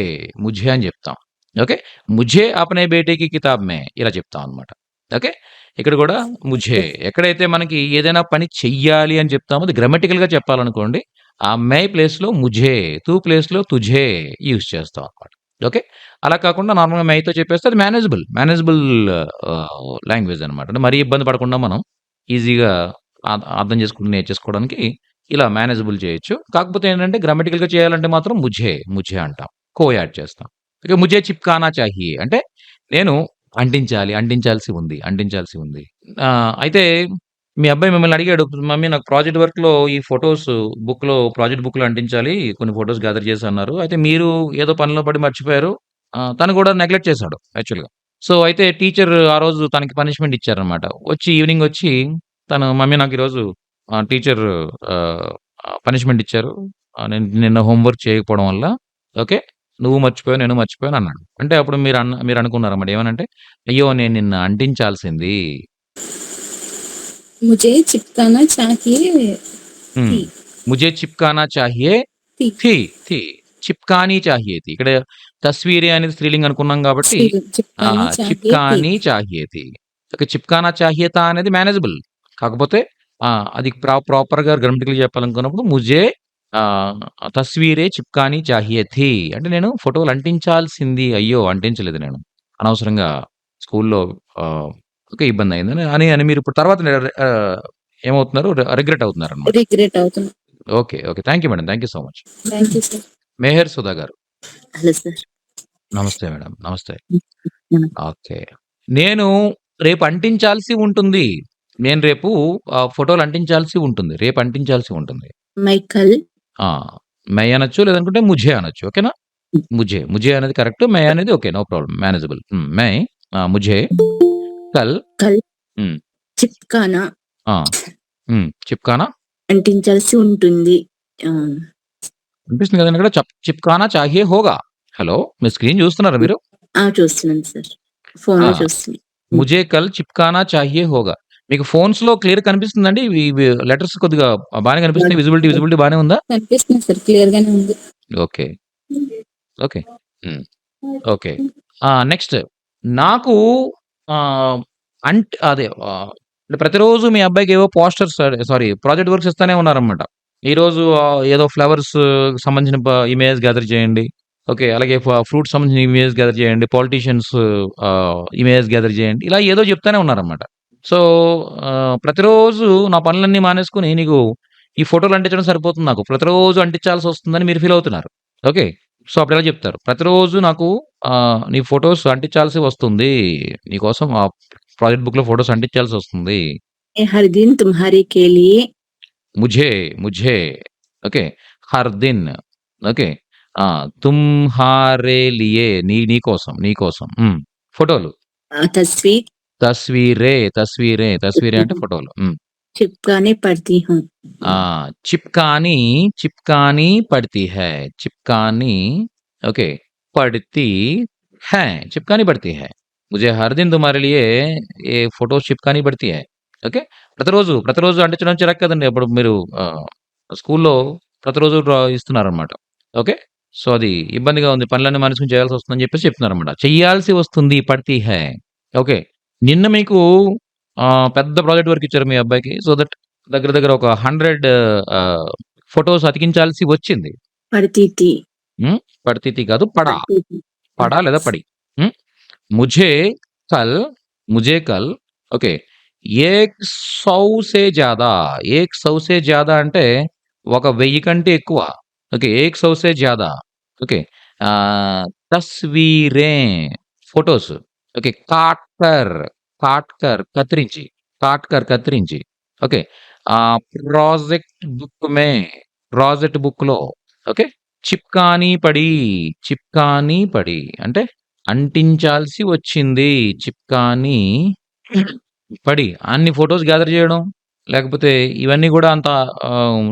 అని చెప్తాం. ఓకే. ముఝే అప్నే బేటే కితాబ్ మే ఇలా చెప్తాం అన్నమాట. ఓకే. ఇక్కడ కూడా ముఝే ఎక్కడైతే మనకి ఏదైనా పని చెయ్యాలి అని చెప్తామో అది గ్రామటికల్‌గా చెప్పాలనుకోండి. ఆ మై ప్లేస్‌లో ముఝే, తు ప్లేస్‌లో తుఝే యూజ్ చేస్తాం అన్నమాట. ఓకే. అలా కాకుండా నార్మల్‌గా మైతో చెప్పేస్తే అది మేనేజబుల్ లాంగ్వేజ్ అన్నమాట. అంటే మరీ ఇబ్బంది పడకుండా మనం ఈజీగా అర్థం చేసుకొని నేర్చేసుకోవడానికి ఇలా మేనేజబుల్ చేయొచ్చు. కాకపోతే ఏంటంటే గ్రామటికల్‌గా చేయాలంటే మాత్రం ముఝే అంటాం. యాడ్ చేస్తాం. ఓకే. ముఝే చిప్కానా చాహియే అంటే నేను అంటించాల్సి ఉంది. అయితే మీ అబ్బాయి మిమ్మల్ని అడిగాడు, "మమ్మీ నాకు ప్రాజెక్ట్ వర్క్‌లో ఈ ఫోటోస్ ప్రాజెక్ట్ బుక్‌లో అంటించాలి. కొన్ని ఫోటోస్ గ్యాదర్ చేసి" అన్నారు. అయితే మీరు ఏదో పనిలో పడి మర్చిపోయారు. తను కూడా నెగ్లెక్ట్ చేశాడు యాక్చువల్‌గా. సో, అయితే టీచర్ ఆ రోజు తనకి పనిష్మెంట్ ఇచ్చారనమాట. ఈవినింగ్ వచ్చి తను, "మమ్మీ నాకు ఈరోజు టీచర్ ఆహ్, పనిష్మెంట్ ఇచ్చారు. నేను నిన్న హోంవర్క్ చేయకపోవడం వల్ల. ఓకే. నువ్వు మర్చిపోయావు, నేను మర్చిపోయాను" అన్నాడు. అంటే అప్పుడు మీరు అనుకున్నారన్నమాట. ఏమనంటే, "అయ్యో! నేను నిన్న అంటించాల్సింది." ముజే చిప్కానా చాహియే హ్మ్. థీ. ముझे చిప్కానా చాహియే థీ. థీ థీ. చిప్కానీ చాహియే థీ. ఇక్కడ తస్వీరే అనేది స్త్రీలింగ్ అనుకున్నాం కాబట్టి చిప్కానా చాహియే థీ. చిప్కానీ చాహియే థీ. ఓకే. చిప్కానా చాహియే థా అనేది మేనేజబుల్. కాకపోతే అది ప్రాపర్‌గా గ్రామటికల్‌గా చెప్పాలనుకున్నప్పుడు ముझे తస్వీరే చిప్కానీ చాహియే థీ. అంటే నేను ఫోటోలు అంటించాల్సింది. అయ్యో! అంటించలేదు నేను. అనవసరంగా స్కూల్‌లో ఆహ్, ఓకే. ఇబ్బందయిందని అని మీరు ఇప్పుడు తర్వాత ఏమవుతున్నారు? రిగ్రెట్ అవుతున్నారనమాట. రిగ్రెట్ అవుతున్నా. Okay. Okay. Thank you madam. Thank you so much. Thank you sir. Mehar Sudha గారు. Hello sir. నమస్తే మేడం. నమస్తే. నమస్తే. ఓకే. నేను రేపు అంటించాల్సి ఉంటుంది. నేను రేపు ఫోటోలు అంటించాల్సి ఉంటుంది. రేపు అంటించాల్సి ఉంటుంది. మైకల్ ఆ! మై అనొచ్చు, లేదనుకుంటే ముझे అనొచ్చు. ఓకేనా? ముझे అనేది కరెక్ట్. మై అనేది ఓకే. No problem. మేనేజబుల్. మై ముझे కల్ కల్ హ్మ్. చిప్కానా ఆ! చిప్కానా అంటించాల్సి ఉంటుంది. ఆ, అనిపిస్తుంది కదండీ ఇక్కడ. చిప్కానా చాహియే హోగా. హలో! మీ స్క్రీన్ చూస్తున్నారా మీరు? చూస్తున్నాను సార్. ఫోన్‌లో ఆ! చూస్తున్నాను. ముझे కల్ చిప్కానా చాహియే హోగా. మీకు ఫోన్స్‌లో క్లియర్ కనిపిస్తుందండి? ఇవి లెటర్స్ కొద్దిగా బానే కనిపిస్తున్నాయి. విజిబిలిటీ బానే ఉందా? కనిపిస్తుంది సార్. క్లియర్ గానే ఉంది. ఓకే. ఓకే. హ్మ్. ఓకే. నెక్స్ట్ నాకు ఆహ్, అదే అంటే ప్రతిరోజు మీ అబ్బాయికి ఏవో పోస్టర్స్ సారీ ప్రాజెక్ట్ వర్క్స్ ఇస్తానే ఉన్నారన్నమాట. ఈరోజు ఏదో ఫ్లవర్స్ సంబంధించిన ఇమేజ్ గ్యాదర్ చేయండి. ఓకే. అలాగే ఫ్రూట్స్ సంబంధించిన ఇమేజ్ గ్యాదర్ చేయండి. పొలిటీషియన్స్ ఇమేజ్ గ్యాదర్ చేయండి. ఇలా ఏదో చెప్తానే ఉన్నారన్నమాట. సో, ప్రతిరోజు నా పనులన్నీ మానేసుకొని నీకు ఈ ఫోటోలు అంటించడం సరిపోతుంది నాకు. ప్రతిరోజు అంటించాల్సొస్తుందని మీరు ఫీల్ అవుతున్నారు. ఓకే. సో, అప్పుడెలా చెప్తారు? ప్రతిరోజు నాకు నీ ఫోటోస్ అంటించాల్సి వస్తుంది. నీకోసం ప్రాజెక్ట్ బుక్‌లో ఫోటోస్ అంటించాల్సొస్తుంది. मैं हर दिन तुम्हारे के लिए ముझे ఓకే. హర్ దిన్ ఓకే. తుమ్హారే లియే నీ కోసం. ఫోటోలు. तस्वीर తస్వీరే అంటే ఫోటోలు. चिपकाने पड़ती हूँ. चिपकानी पड़ती है. चिपकानी ओके. पड़ती है. चिपकानी पड़ती है. मुझे हर दिन तुम्हारे लिए ये फोटोस चिपकानी पड़ती है. ఓకే. ప్రతిరోజు అంటించడం చిరాకు కదండీ! అప్పుడు మీరు స్కూల్‌లో ప్రతిరోజు ఇస్తున్నారనమాట. ఓకే. సో, అది ఇబ్బందిగా ఉంది. పనులన్నీ మానేసుకొని చేయాల్సొస్తుందని చెప్పేసి చెప్తున్నారనమాట. చెయ్యాల్సి వస్తుంది పడతీ హై. ఓకే. నిన్న మీకు పెద్ద ప్రాజెక్ట్ వర్క్ ఇచ్చారు మీ అబ్బాయికి. సో దట్ దగ్గర ఒక 100 ఫోటోస్ అతికించాల్సి వచ్చింది. पड़ती थी. పడతీ థీ కాదు. పడా. पड़ती थी. పడా లేదా పడి. ముझे कल ఓకే. 100 से ज़्यादा అంటే 1000 కంటే ఎక్కువ. ఓకే. 100 से ज़्यादा ఓకే. తస్వీరేं ఫోటోస్ ఓకే. కత్తిరించి ఓకే. ప్రాజెక్ట్ బుక్‌లో ఓకే. చిప్కానీ పడి అంటే అంటించాల్సి వచ్చింది. చిప్కానీ పడి అన్ని ఫోటోస్ గ్యాదర్ చేయడం, లేకపోతే ఇవన్నీ గూడా అంత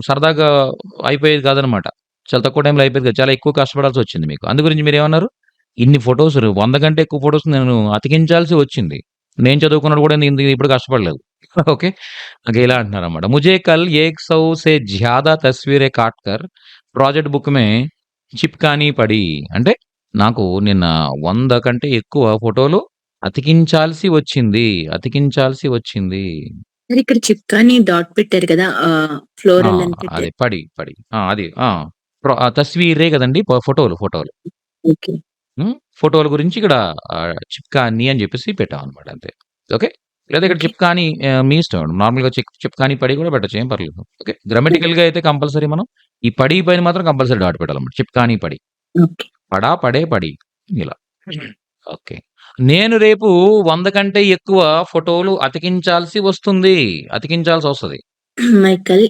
సరదాగా అయిపోయేది కాదనమాట. చాలా తక్కువ టైంలో అయిపోయేది కాదు. చాలా ఎక్కువ కష్టపడాల్సొచ్చింది మీకు. అందు గురించి మీరేమన్నారు? ఇన్ని ఫోటోస్ 100 కంటే ఎక్కువ ఫోటోస్ నేను అతికించాల్సి వచ్చింది. నేను చదువుకున్నప్పుడు కూడా ఇప్పుడు కష్టపడలేదు. ఓకే. ఓకే. ఇలా అంటున్నారన్నమాట. मुझे कल 100 से ज़्यादा तस्वीरें काटकर ప్రాజెక్ట్ బుక్ మే చిప్కానీ పడి అంటే నాకు నిన్న 100 కంటే ఎక్కువ ఫోటోలు అతికించాల్సి వచ్చింది. మరి ఇక్కడ చిప్కాని డాట్ పెట్టారు కదా, ఫ్లోరల్ అని అదే పెట్టారు. పడి. అది తస్వీరే కదండీ! ఫోటోలు. ఓకే. ఫోటోల గురించి ఇక్కడ చిప్కానీ అని చెప్పేసి పెట్టామనమాట అంతే. ఓకే. లేదా ఇక్కడ ఓకే. చిప్కానీ మీ ఇష్టం. నార్మల్‌గా చిప్కానీ పడి కూడా పెట్టొచ్చు. ఏం పర్లేదు. ఓకే. గ్రామటికల్‌గా అయితే కంపల్సరీ మనం ఈ పడి పైన మాత్రం కంపల్సరీ డాట్ పెట్టాలన్నమాట. చిప్కానీ పడి. ఓకే. పడా, పడే, పడి ఇలా. ఓకే. నేను రేపు 100 కంటే ఎక్కువ ఫోటోలు అతికించాల్సి వస్తుంది. అతికించాల్సొస్తది. मैं कल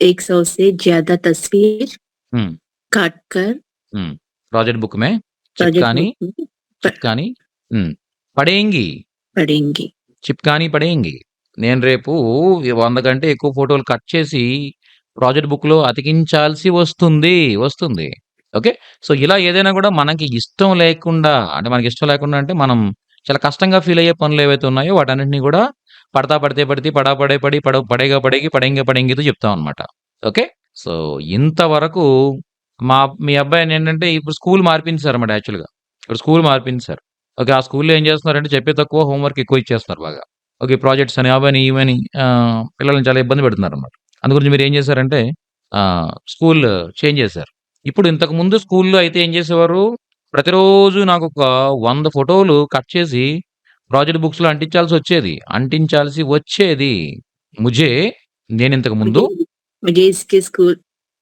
100 से ज्यादा तस्वीर హ్మ్. काट कर హ్మ్. ప్రాజెక్ట్ బుక్ మే प्रोजेक्ट चिपकानी बुक में चिपकानी హ్మ్. పడేంగి. पढ़ेंगे। చిప్కానీ పడేంగి. నేను రేపు 100 కంటే ఎక్కువ ఫోటోలు కట్ చేసి ప్రాజెక్ట్ బుక్‌లో అతికించాల్సి వస్తుంది. ఓకే. సో, ఇలా ఏదైనా గూడా మనకి ఇష్టం లేకుండా అంటే మనకిష్టం లేకుండా అంటే మనం చాలా కష్టంగా ఫీల్ అయ్యే పనులు ఏవైతే ఉన్నాయో వాటన్నిటిని గూడా పడతా పడితే పడితే, పడా పడే పడి, పడేగా పడేగి, పడేంగే పడేంగితో చెప్తామనమాట. ఓకే. సో, ఇంతవరకు మీ అబ్బాయినేంటంటే ఇప్పుడు స్కూల్ మార్పించేసారన్నమాట యాక్చువల్‌గా. ఇప్పుడు స్కూల్ మార్పించేసారు. ఓకే. ఆ స్కూల్‌లో ఏం చేస్తున్నారంటే చెప్పేది తక్కువ, హోంవర్క్ ఎక్కువ ఇచ్చేస్తున్నారు బాగా. ఓకే. ప్రాజెక్ట్స్ అని, అవని, ఇవని పిల్లల్ని చాలా ఇబ్బంది పెడుతున్నారన్నమాట. అందు గురించి మీరేం చేశారంటే స్కూల్ చేంజ్ చేశారు. ఇప్పుడు ఇంతకుముందు స్కూల్‌లో అయితే ఏం చేసేవారు, ప్రతిరోజు నాకొక 100 ఫోటోలు కట్ చేసి ప్రాజెక్ట్ బుక్స్‌లో అంటించాల్సి వచ్చేది. ముజే నేనింతకు ముందు मुझे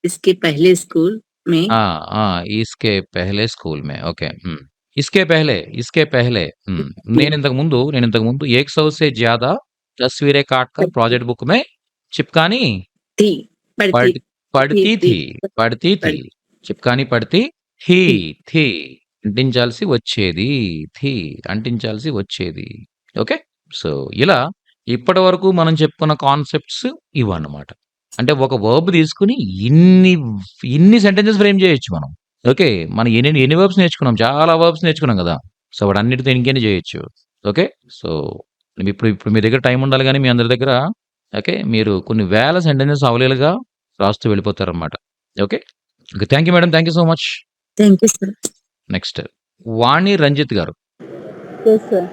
इसके पहले स्कूल में ఆ! ఆ! इसके पहले स्कूल में ఓకే. హ్మ్. इसके पहले హ్మ్. నేనింతకు ముందు 100 से ज़्यादा तस्वीरें काट कर प्रोजेक्ट बुक में चिपकानी थी पढ़ती पढ़ पढ़ती थी थी. पढ़- चिपकानी पढ़ती थी. थी। थी. అంటించాల్సి వచ్చేది. థీ అంటించాల్సి వచ్చేది. ఓకే. సో, ఇలా ఇప్పటివరకు మనం చెప్పుకున్న కాన్సెప్ట్స్ ఇవన్నమాట. అంటే ఒక వర్బ్ తీసుకొని ఇన్ని సెంటెన్సెస్ ఫ్రేమ్ చేయొచ్చు మనం. ఓకే. మనం ఎన్ని వర్బ్స్ నేర్చుకున్నాం. చాలా వర్బ్స్ నేర్చుకున్నాం గదా! సో, వాటన్నిటితో ఇంకేని చేయొచ్చు. ఓకే. సో, ఇప్పుడు మీ దగ్గర టైం ఉండాలి గానీ మీ అందరి దగ్గర ఓకే. మీరు కొన్ని వేల సెంటెన్సెస్ అవలీలగా రాస్తూ వెళ్ళిపోతారన్నమాట. Okay. Okay. Thank you madam. Thank you so much. Thank you sir. Next Vani Ranjith గారు. Yes sir.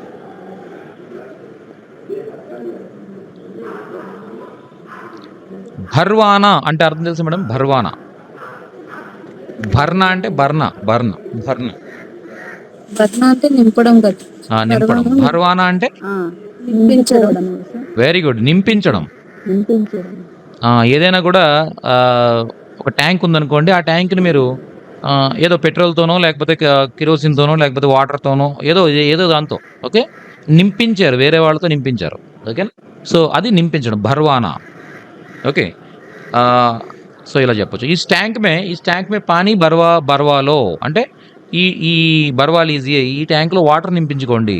భర్వానా అంటే అర్థం తెలుసా మేడం? భర్వానా. భర్న అంటే భర్న. భర్న అంటే నింపడం కదా. నింపడం. భర్వానా భర్వానా అంటే నింపించడం. Very good. నింపించడం. ఏదైనా కూడా ఒక ట్యాంక్ ఉందనుకోండి. ఆ ట్యాంక్‌ని మీరు ఏదో పెట్రోల్‌తోనో లేకపోతే కిరోసిన్‌తోనో లేకపోతే వాటర్‌తోనో ఏదో దాంతో ఓకే. నింపించారు. వేరే వాళ్ళతో నింపించారు. ఓకేనా. సో, అది నింపించడం భర్వానా. ఓకే. సో, ఇలా చెప్పొచ్చు. ఇస్ ట్యాంక్ మే పానీ భర్వాలో అంటే ఈ భర్వా లీజియే ఈ ట్యాంక్‌లో వాటర్ నింపించుకోండి.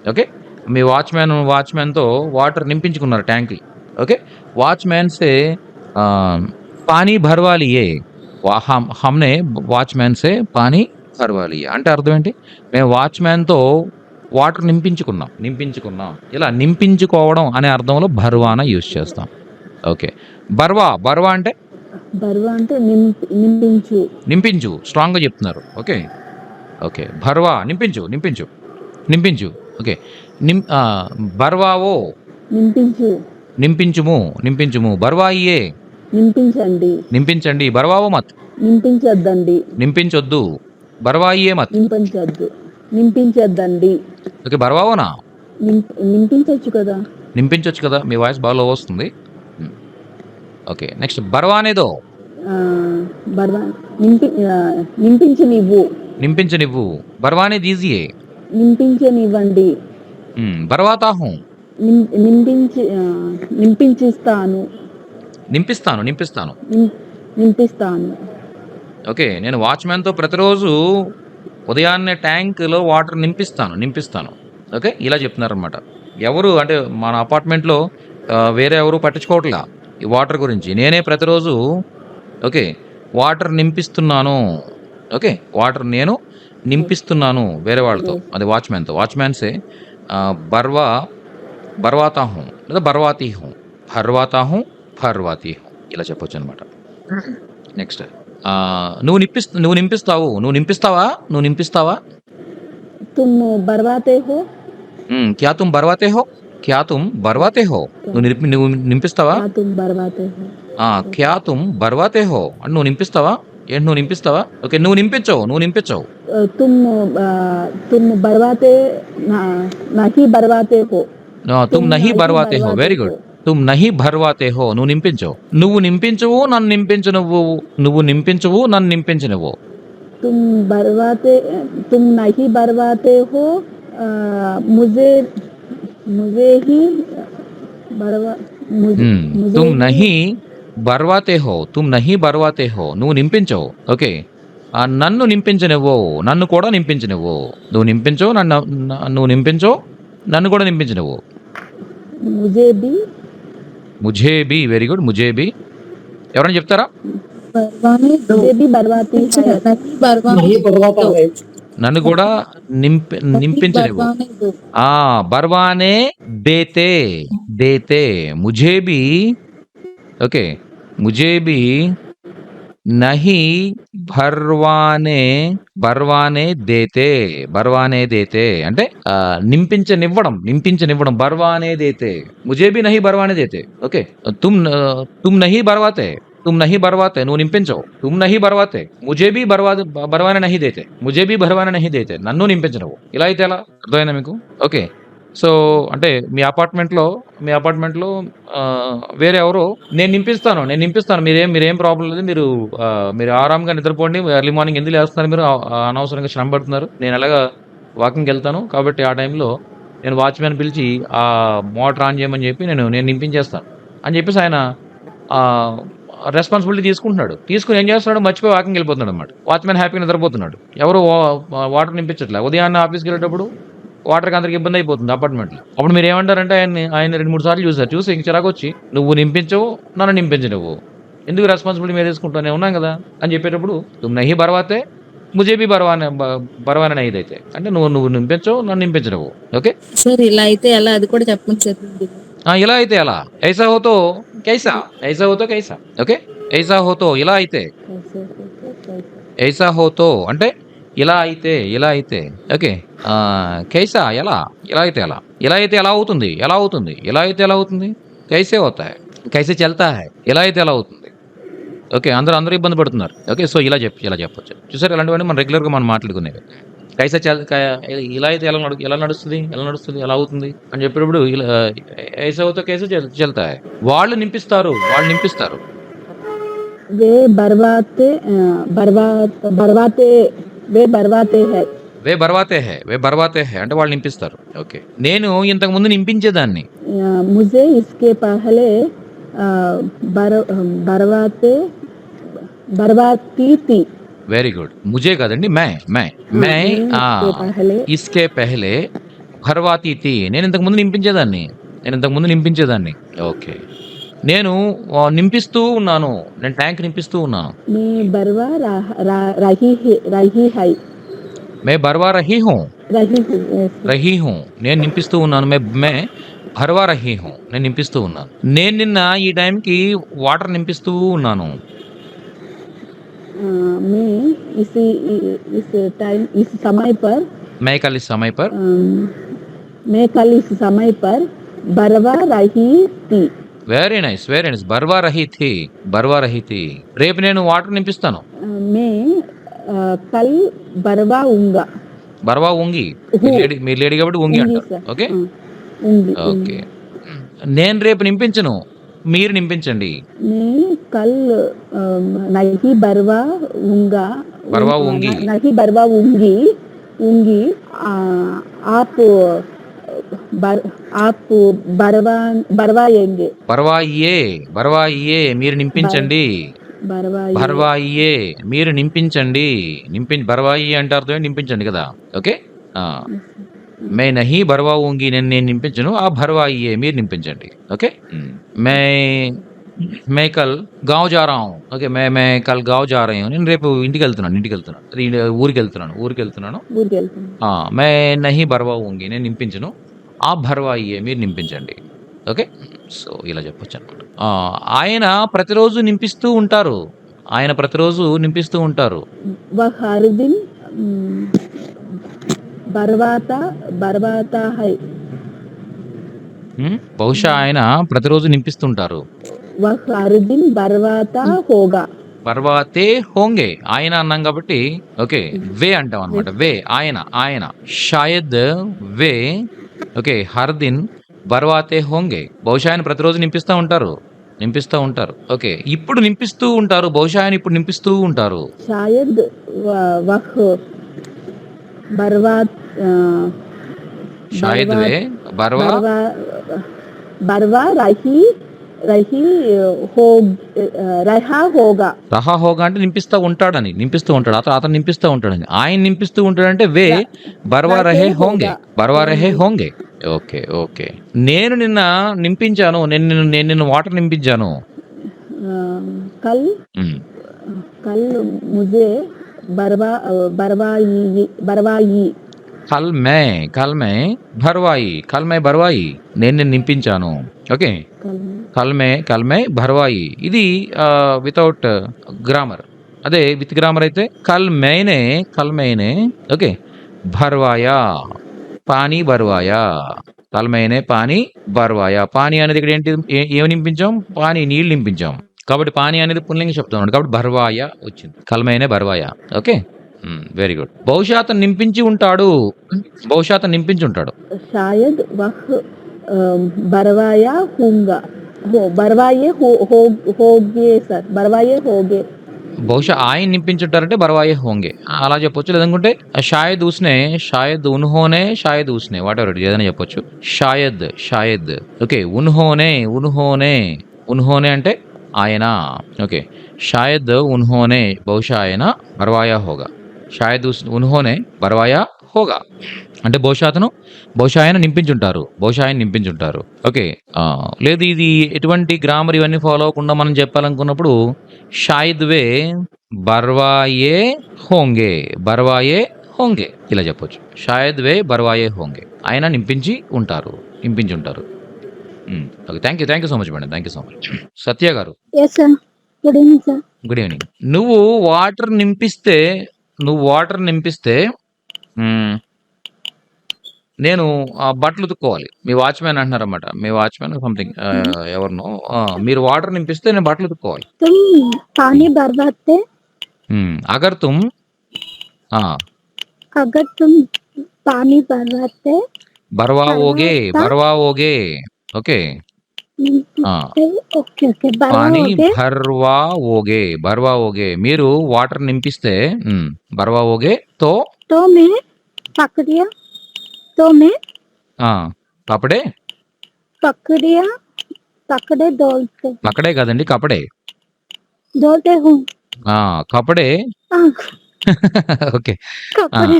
ఓకే. మీ వాచ్‌మ్యాన్‌తో వాటర్ నింపించుకున్నారు ట్యాంక్‌కి. ఓకే. వాచ్‌మ్యాన్ సే పానీ భర్వా లియే. హమ్‌నే వాచ్‌మ్యాన్ సే పానీ భర్వా లియే. అంటే అర్థం ఏంటి? మేము వాచ్‌మ్యాన్‌తో వాటర్ నింపించుకున్నాం. ఇలా నింపించుకోవడం అనే అర్థంలో భర్వానా యూజ్ చేస్తాం. ఓకే. భర్వా అంటే నింపించు. స్ట్రాంగ్‌గా చెప్తున్నారు. ఓకే. భర్వా నింపించు. ఓకే. భర్వావో నింపించుము. భర్వాయియే నింపించండి. భర్వావో మత్ నింపించొద్దు. భర్వాయియే మత్ నింపించద్దండి. ఓకే. భర్వావోనా నింపించొచ్చు కదా. మీ వాయిస్ బాగా లో వస్తుంది. ఓకే. నెక్స్ట్ భర్వానేదో నింపించనివ్వు. భర్వానే దీజియే నింపించనివ్వండి. భర్వాతా హూ నింపిస్తాను. ఓకే. నేను వాచ్‌మ్యాన్‌తో ప్రతిరోజు ఉదయాన్నే ట్యాంక్‌లో వాటర్ నింపిస్తాను. ఓకే. ఇలా చెప్తున్నారనమాట. ఎవరు అంటే మన అపార్ట్మెంట్‌లో వేరే ఎవరు పట్టించుకోవట్లా ఈ వాటర్ గురించి. నేనే ప్రతిరోజు ఓకే. వాటర్ నింపిస్తున్నాను. ఓకే. వాటర్ నేను నింపిస్తున్నాను వేరే వాళ్ళతో. అది వాచ్‌మ్యాన్‌తో. వాచ్‌మ్యాన్ సే భర్వాతా హూ లేదా భర్వాతీ హూ. ఇలా చెప్పొచ్చనమాట. నెక్స్ట్ నువ్వు నింపిస్తావా? तुम बरवाते हो. క్యా తుమ్ బర్వాతే హో. నువ్వు నింపిస్తావా? క్యా తుమ్ బర్వాతే హో అంటే నువ్వు నింపిస్తావా? ఏంటి నువ్వు నింపిస్తావా? ఓకే. నువ్వు నింపించవు. तुम बरवाते नहीं बरवाते हो. తుమ్ నహీ బర్వాతే హో. Very good. తుమ్ నహీ భర్వాతే హో. నువ్వు నింపించవు. నువ్వు నింపించవు నన్ను నింపించనివ్వు. तुम बरवाते तुम नहीं बरवाते हो मुझे मुझे ही बरवा मुझे मुझे तुम ही నహీ బర్వాతే హో, తుమ్ నహీ బర్వాతే హో, నువ్వు నింపించవు. ఓకే, నన్ను నింపించనివ్వు, నన్ను కూడా నింపించనివ్వు. నువ్వు నింపించవు, నువ్వు నింపించవు, నన్ను కూడా నింపించనివ్వు. मुझे भी ముఝే బి, వెరీ గుడ్, ముఝే బి. ఎవరైనా చెప్తారా? బర్వానే దో मुझे भी बरवाती है నహీ బర్వానే नहीं बर्बाता है నన్ను కూడా నింపించనివ్వు. బర్వానే దో బర్వానే దేతే, దేతే, ముఝే బి. ఓకే, ముఝే బి నహీ బర్వానే, బర్వానే దేతే, బర్వానే దేతే అంటే నింపించనివ్వడం, బర్వానే దేతే, ముఝే బి నహీ బర్వానే దేతే. ఓకే, తుమ్ నహీ బర్వాతే, తుమ్ నహీ బర్వాతే, నువ్వు నింపించవు. తుమ్ నహీ బర్వాతే, ముఝే బి బర్వానే నహీ దేతే, ముఝే బి బర్వానే నహీ దేతే, నన్ను నింపించవు. ఇలా అయితే ఎలా? అర్థమైందా మీకు? ఓకే, సో అంటే మీ అపార్ట్మెంట్లో వేరే ఎవరో నేను నింపిస్తాను, మీరేం ప్రాబ్లం లేదు, మీరు ఆరాంగా నిద్రపోండి, ఎర్లీ మార్నింగ్ ఎందుకు లేస్తున్నారు, మీరు అనవసరంగా శ్రమ పడుతున్నారు, నేను ఎలాగా వాకింగ్కి వెళ్తాను కాబట్టి ఆ టైంలో నేను వాచ్మెన్ పిలిచి ఆ మోటార్ ఆన్ చేయమని చెప్పి నేను నింపించేస్తాను అని చెప్పేసి ఆయన రెస్పాన్సిబిలిటీ తీసుకుని ఏం చేస్తున్నాడు, మర్చిపోయి వాకింగ్ వెళ్ళిపోతున్నాడు అనమాట. వాచ్మెన్ హ్యాపీగా నిద్రపోతున్నాడు, ఎవరు వాటర్ నింపించట్లే. ఉదయాన్నే ఆఫీస్కి వెళ్ళేటప్పుడు వాటర్కి అందరికి ఇబ్బంది అయిపోతుంది అపార్ట్మెంట్లో. అప్పుడు మీరు ఏమంటారంటే ఆయన 2-3 సార్లు చూసి ఇంక చిరాకు వచ్చి, నువ్వు నింపించవు, నన్ను నింపించవు, ఎందుకు రెస్పాన్సిబిలిటీ మీద తీసుకుంటానే ఉన్నాం కదా అని చెప్పేటప్పుడు, తుమ్ నహీ బర్వాతే ముఝే బి బర్వానే నహీ దేతే అంటే నువ్వు నింపించవు, నన్ను నింపించవు. ఓకే సార్ ఇలా అయితే ఎలా, అది కూడా చెప్పండి సార్. ఇలా అయితే ఎలా? ఐసా హోతో కైసా, ఐసా హోతో కైసా. ఓకే, ఐసా హోతో ఇలా అయితే, ఐసా హోతో అంటే ఇలా అయితే. ఓకే, కైసా ఎలా అయితే ఎలా అవుతుంది, ఇలా అయితే ఎలా అవుతుంది, కైసే హోతా హై, కైసే చల్తా హై, ఇలా అయితే ఎలా అవుతుంది. ఓకే, అందరూ ఇబ్బంది పడుతున్నారు. ఓకే, సో ఇలా చెప్పొచ్చు. చూసారు, ఇలాంటివన్నీ మనం రెగ్యులర్గా మనం మాట్లాడుకునేవి. కైసా ఇలా అయితే ఎలా నడుస్తుంది, ఎలా అవుతుంది అని చెప్పేటప్పుడు ఐసా హోతో కైసే చల్తా హై. వాళ్ళు నింపిస్తారు. वे बरवाते వే బర్వాతే హై అంటే వాళ్ళు నింపిస్తారు. ఓకే, నేను ఇంతకు ముందు నింపించేదాన్ని. मुझे इसके पहले बरवाती थी. వెరీ గుడ్, ముజే కాదండి, మే ఇస్కే పెహలే భర్వాతీ థీ, నేను ఇంతకు ముందు నింపించేదాన్ని. ఓకే, నేను నింపిస్తూ ఉన్నాను, నేను ట్యాంక్ నింపిస్తూ ఉన్నాను. मैं बरवा रही है మే బర్వా రహీ హూ, నేను నింపిస్తూ ఉన్నాను. మే భర్వా రహీ హూ, నేను నింపిస్తూ ఉన్నాను. నేను నిన్న ఈ టైంకి వాటర్ నింపిస్తూ ఉన్నాను. मैं इस समय पर మే కల్ ఇస్ సమయ పర్, मैं कल इस समय पर बरवा रही थी. వెరీ నైస్, బర్వా రహీ థీ. రేపు నేను వాటర్ నింపిస్తాను. मैं कल बरवाऊंगा. బర్వా ఉంగి, మీరు లేడీ కాబట్టి ఉంగి అంటారు. ఓకే, ఓకే, నేను రేపు నింపించను, మీరు నింపించండి. मैं कल नहीं बरवाऊंगा, नहीं बरवाऊंगी, आप बरवाएंगे. బర్వాయియే మీరు నింపించండి. బర్వాయియే మీరు నింపించండి. బర్వాయి అంటే అర్థమే నింపించండి కదా. ఓకే, మే నహీ బర్వాऊंगी, నేను నింపించను. ఆ భర్వాయియే మీరు నింపించండి. ఓకే, మే కల్ గావ్ జా రహా హూ. ఓకే, మే కల్ గావ్ జా రహీ హూ, నేను రేపు ఇంటికి వెళ్తున్నాను, అది ఊరికి వెళ్తున్నాను. మే నహీ బర్వాऊंगी, నేను నింపించను. ఆ భర్వాయియే మీరు నింపించండి. ఓకే, సో ఇలా చెప్పొచ్చు అనమాట. ఆయన ప్రతిరోజు నింపిస్తూ ఉంటారు. वह हर दिन बरवाता है. బహుశా ఆయన ప్రతిరోజు నింపిస్తుంటారు. वह हर दिन बरवाता होगा. బర్వాతే హోంగే, ఆయన అన్నాం కాబట్టి ఓకే, వే అంటాం అనమాట. వే ఆయన షాయద్ వే. ఓకే, హర్ దిన్ బర్వాతే హోంగే, బహుశా ఆయన ప్రతిరోజు నింపిస్తూ ఉంటారు. నింపిస్తా ఉంటారు. ఓకే. ఇప్పుడు నింపిస్తూ ఉంటారు. బహుశా ఆయన ఇప్పుడు నింపిస్తూ ఉంటారు. शायद वह बर्बाद షాయద్ వే बर्बाद బర్వా बर्बा रही रही हो रहा होगा రహా హోగా అంటే నింపిస్తా ఉంటాడని. నింపిస్తూ ఉంటాడు. అతను నింపిస్తా ఉంటాడని. ఆయన నింపిస్తూ ఉంటాడంటే వే బర్వా రహే హోంగే. బర్వా రహే హోంగే. ఓకే. ఓకే. నేను నిన్న నింపించాను. నేను నిన్న వాటర్ నింపించాను. कल హ్మ్. कल मुझे बरवाई కల్ మే భర్వాయి. నేను నింపించాను. ఓకే. కల్ మే భర్వాయి. ఇది వితౌట్ గ్రామర్. అదే విత్ గ్రామర్ అయితే కల్ మేనే ఓకే భర్వాయా పానీ భర్వాయా. కల్ మేనే పానీ భర్వాయా. పానీ అనేది ఇక్కడ ఏంటి? ఏమి నింపించాం? పానీ నీళ్ళు నింపించాం. కాబట్టి పానీ అనేది పుల్లింగ శబ్దం అన్నమాట. కాబట్టి భర్వాయా వచ్చింది. కల్ మేనే భర్వాయా. ఓకే. Very good. బహుశా అతను నింపించి ఉంటాడు. शायद वह बरवाया होगा होगे सर बरवाए होगे బహుశా ఆయన నింపించుంటారంటే బర్వాయే హోంగే అలా చెప్పొచ్చు. లేదనుకుంటే షాయద్ ఉస్నే షాయద్ ఉన్హోనే వాట్ ఎవర్ ఏదైనా చెప్పొచ్చు. షాయద్ ఓకే. ఉన్హోనే అంటే ఆయన. ఓకే. షాయద్ ఉన్హోనే బహుశా ఆయన బర్వాయా హోగా. షాయద్ ఉన్హోనే బర్వాయా హోగా అంటే బహుశా ఆయన నింపించుంటారు. ఓకే. లేదు ఇది ఎటువంటి గ్రామర్ ఇవన్నీ ఫాలో అవ్వకుండా మనం చెప్పాలనుకున్నప్పుడు షాయద్ వే బర్వాయే హోంగే ఇలా చెప్పొచ్చు. షాయద్ వే బర్వాయే హోంగే. ఆయన నింపించి ఉంటారు. Okay. Thank you so much madam. Thank you so much. Satya గారు yes sir good evening sir good evening. నువ్వు వాటర్ నింపిస్తే నేను బట్టలు ఉతుక్కోవాలి. మీ వాచ్‌మ్యాన్ అంటున్నారన్నమాట. మీ వాచ్‌మ్యాన్ సంథింగ్ ఎవరినో మీరు వాటర్ నింపిస్తే నేను బట్టలు ఉతుక్కోవాలి. तुम पानी बरसाते అగర్ తుమ్ अगर तुम पानी बरसाते భర్వావోగే ఓకే. ओके ओके పానీ భర్వావోగే మీరు వాటర్ నింపిస్తే భర్వావోగే తో तो मैं पकड़िया तो मैं కపడే पकड़े दौड़ते పక్కడే కాదండి కపడే दौड़ते हूँ కపడే हाँ, ఓకే. कपड़े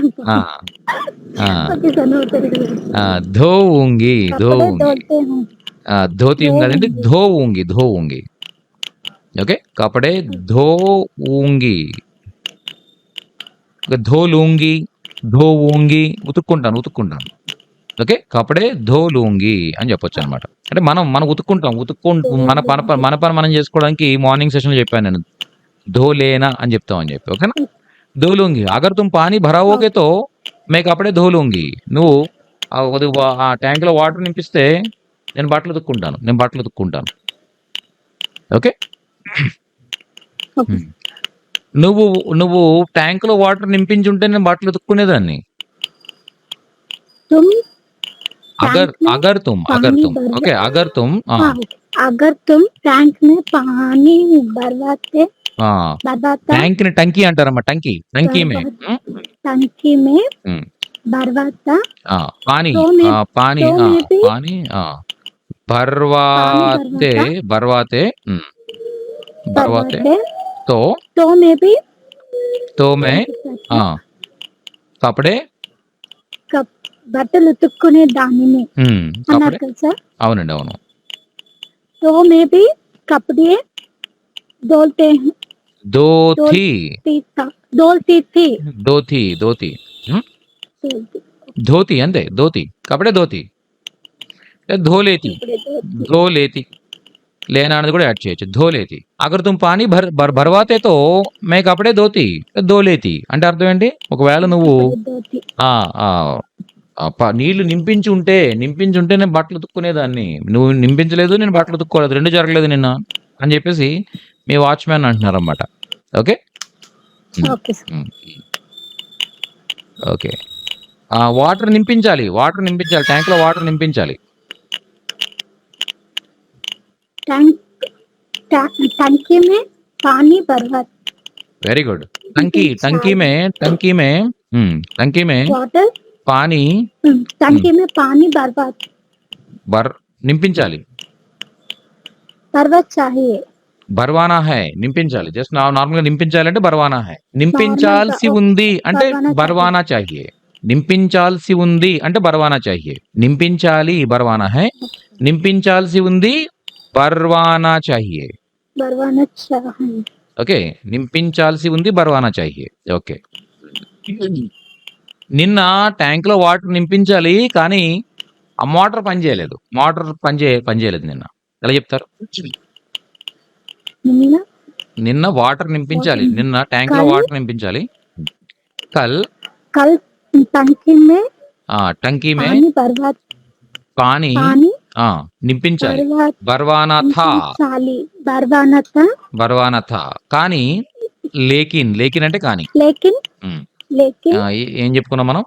ओके सर नोट करेंगे ధోవుంగి कपड़े दौड़ते हूँ ధోతి కాదండి ధోవుంగి ఓకే. కపడే ధోవుంగి ధోవుంగి ఉతుక్కుంటాను. ఓకే. కపడే ధోలూంగి అని చెప్పొచ్చు అనమాట. అంటే మనం ఉతుక్కుంటాం. మన పని మనం చేసుకోవడానికి మార్నింగ్ సెషన్లో చెప్పాను నేను. ధోలేనా అని చెప్తామని చెప్పి. ఓకేనా. ధోలూంగి అగర్ తుమ్ పానీ భరావోగే తో మే కపడే ధోలూంగి. నువ్వు ఆ ట్యాంక్లో వాటర్ నింపిస్తే నేను బట్టలు ఉతుక్కుంటాను. ఓకే. ओके నువ్వు ట్యాంక్లో వాటర్ నింపించుంటే నేను బట్టలు ఉతుక్కునేదాన్ని. तुम అగర్ తుమ్ ఓకే. అగర్ తుమ్ हाँ, अगर तुम टैंक में पानी बरसाते ట్యాంక్ ని టంకీ అంటారమ్మా. టంకీ మే टंकी में बरसाता పానీ तो मैं పానీ तो मैं भी పానీ భర్వాతే बरसाते తో तो मैं भी మే కపడే బట్టలు ఉతుక్కునే దానిని కపడే అన్నారు కదా సార్ అవునండి. అవును. तो मैं भी कपड़े धोते దోతి धोती थी ధోతి అంతే. ధోతి కపడే ధోలేతి లేనా అనేది కూడా యాడ్ చేయొచ్చు. ధోలేతి. అగర్ తుమ్ పానీ భర్వాతే తో మే కపడే ధోలేతి అంటే అర్థం ఏంటి? ఒకవేళ నువ్వు धोती నీళ్లు నింపించి ఉంటే నేను బట్టలు ఉతుక్కునేదాన్ని. నువ్వు నింపించలేదు, నేను బట్టలు ఉతుక్కోలేదు, రెండు జరగలేదు నిన్న అని చెప్పేసి మీ వాచ్మ్యాన్ అంటున్నారన్నమాట. Okay. Okay sir okay. Water నింపించాలి. ట్యాంక్లో వాటర్ నింపించాలి. टैंक टंकी में पानी बर्बाद వెరీ గుడ్. టంకీ में वाटर పానీ टंकी में पानी बर्बाद నింపించాలి. बर्बाद चाहिए బర్వానా హై నింపించాలి. జస్ట్ నార్మల్ గా నింపించాలంటే బర్వానా హై. నింపించాల్సి నార్మల్‌గా ఉంది అంటే బర్వానా బర్వానా చాహియే. నింపించాల్సి ఉంది అంటే బర్వానా చాహియే. నింపించాలి బర్వానా హై. నింపించాల్సి ఉంది బర్వానా చాహియే. बर्बाद चाहिए ఓకే. నింపించాల్సి ఉంది బర్వానా చాహియే. ఓకే. నిన్న ట్యాంక్ లో వాటర్ నింపించాలి కానీ ఆ మోటార్ పనిచేయలేదు. పనిచేయలేదు నిన్న. ఎలా చెప్తారు? निन्ना నిన్న వాటర్ నింపించాలి. నిన్న ట్యాంక్ లో कल వాటర్ నింపించాలి. కల్ कल टंकी में టంకీ మే पानी बर्बाद పానీ पानी నింపించాలి. बर्बाद బర్వానా థా चाली बर्बाद था బర్వానా థా కానీ లేకిన్ అంటే కానీ. लेकिन ఉమ్. लेकिन ఏం చెప్పుకున్నాం మనం?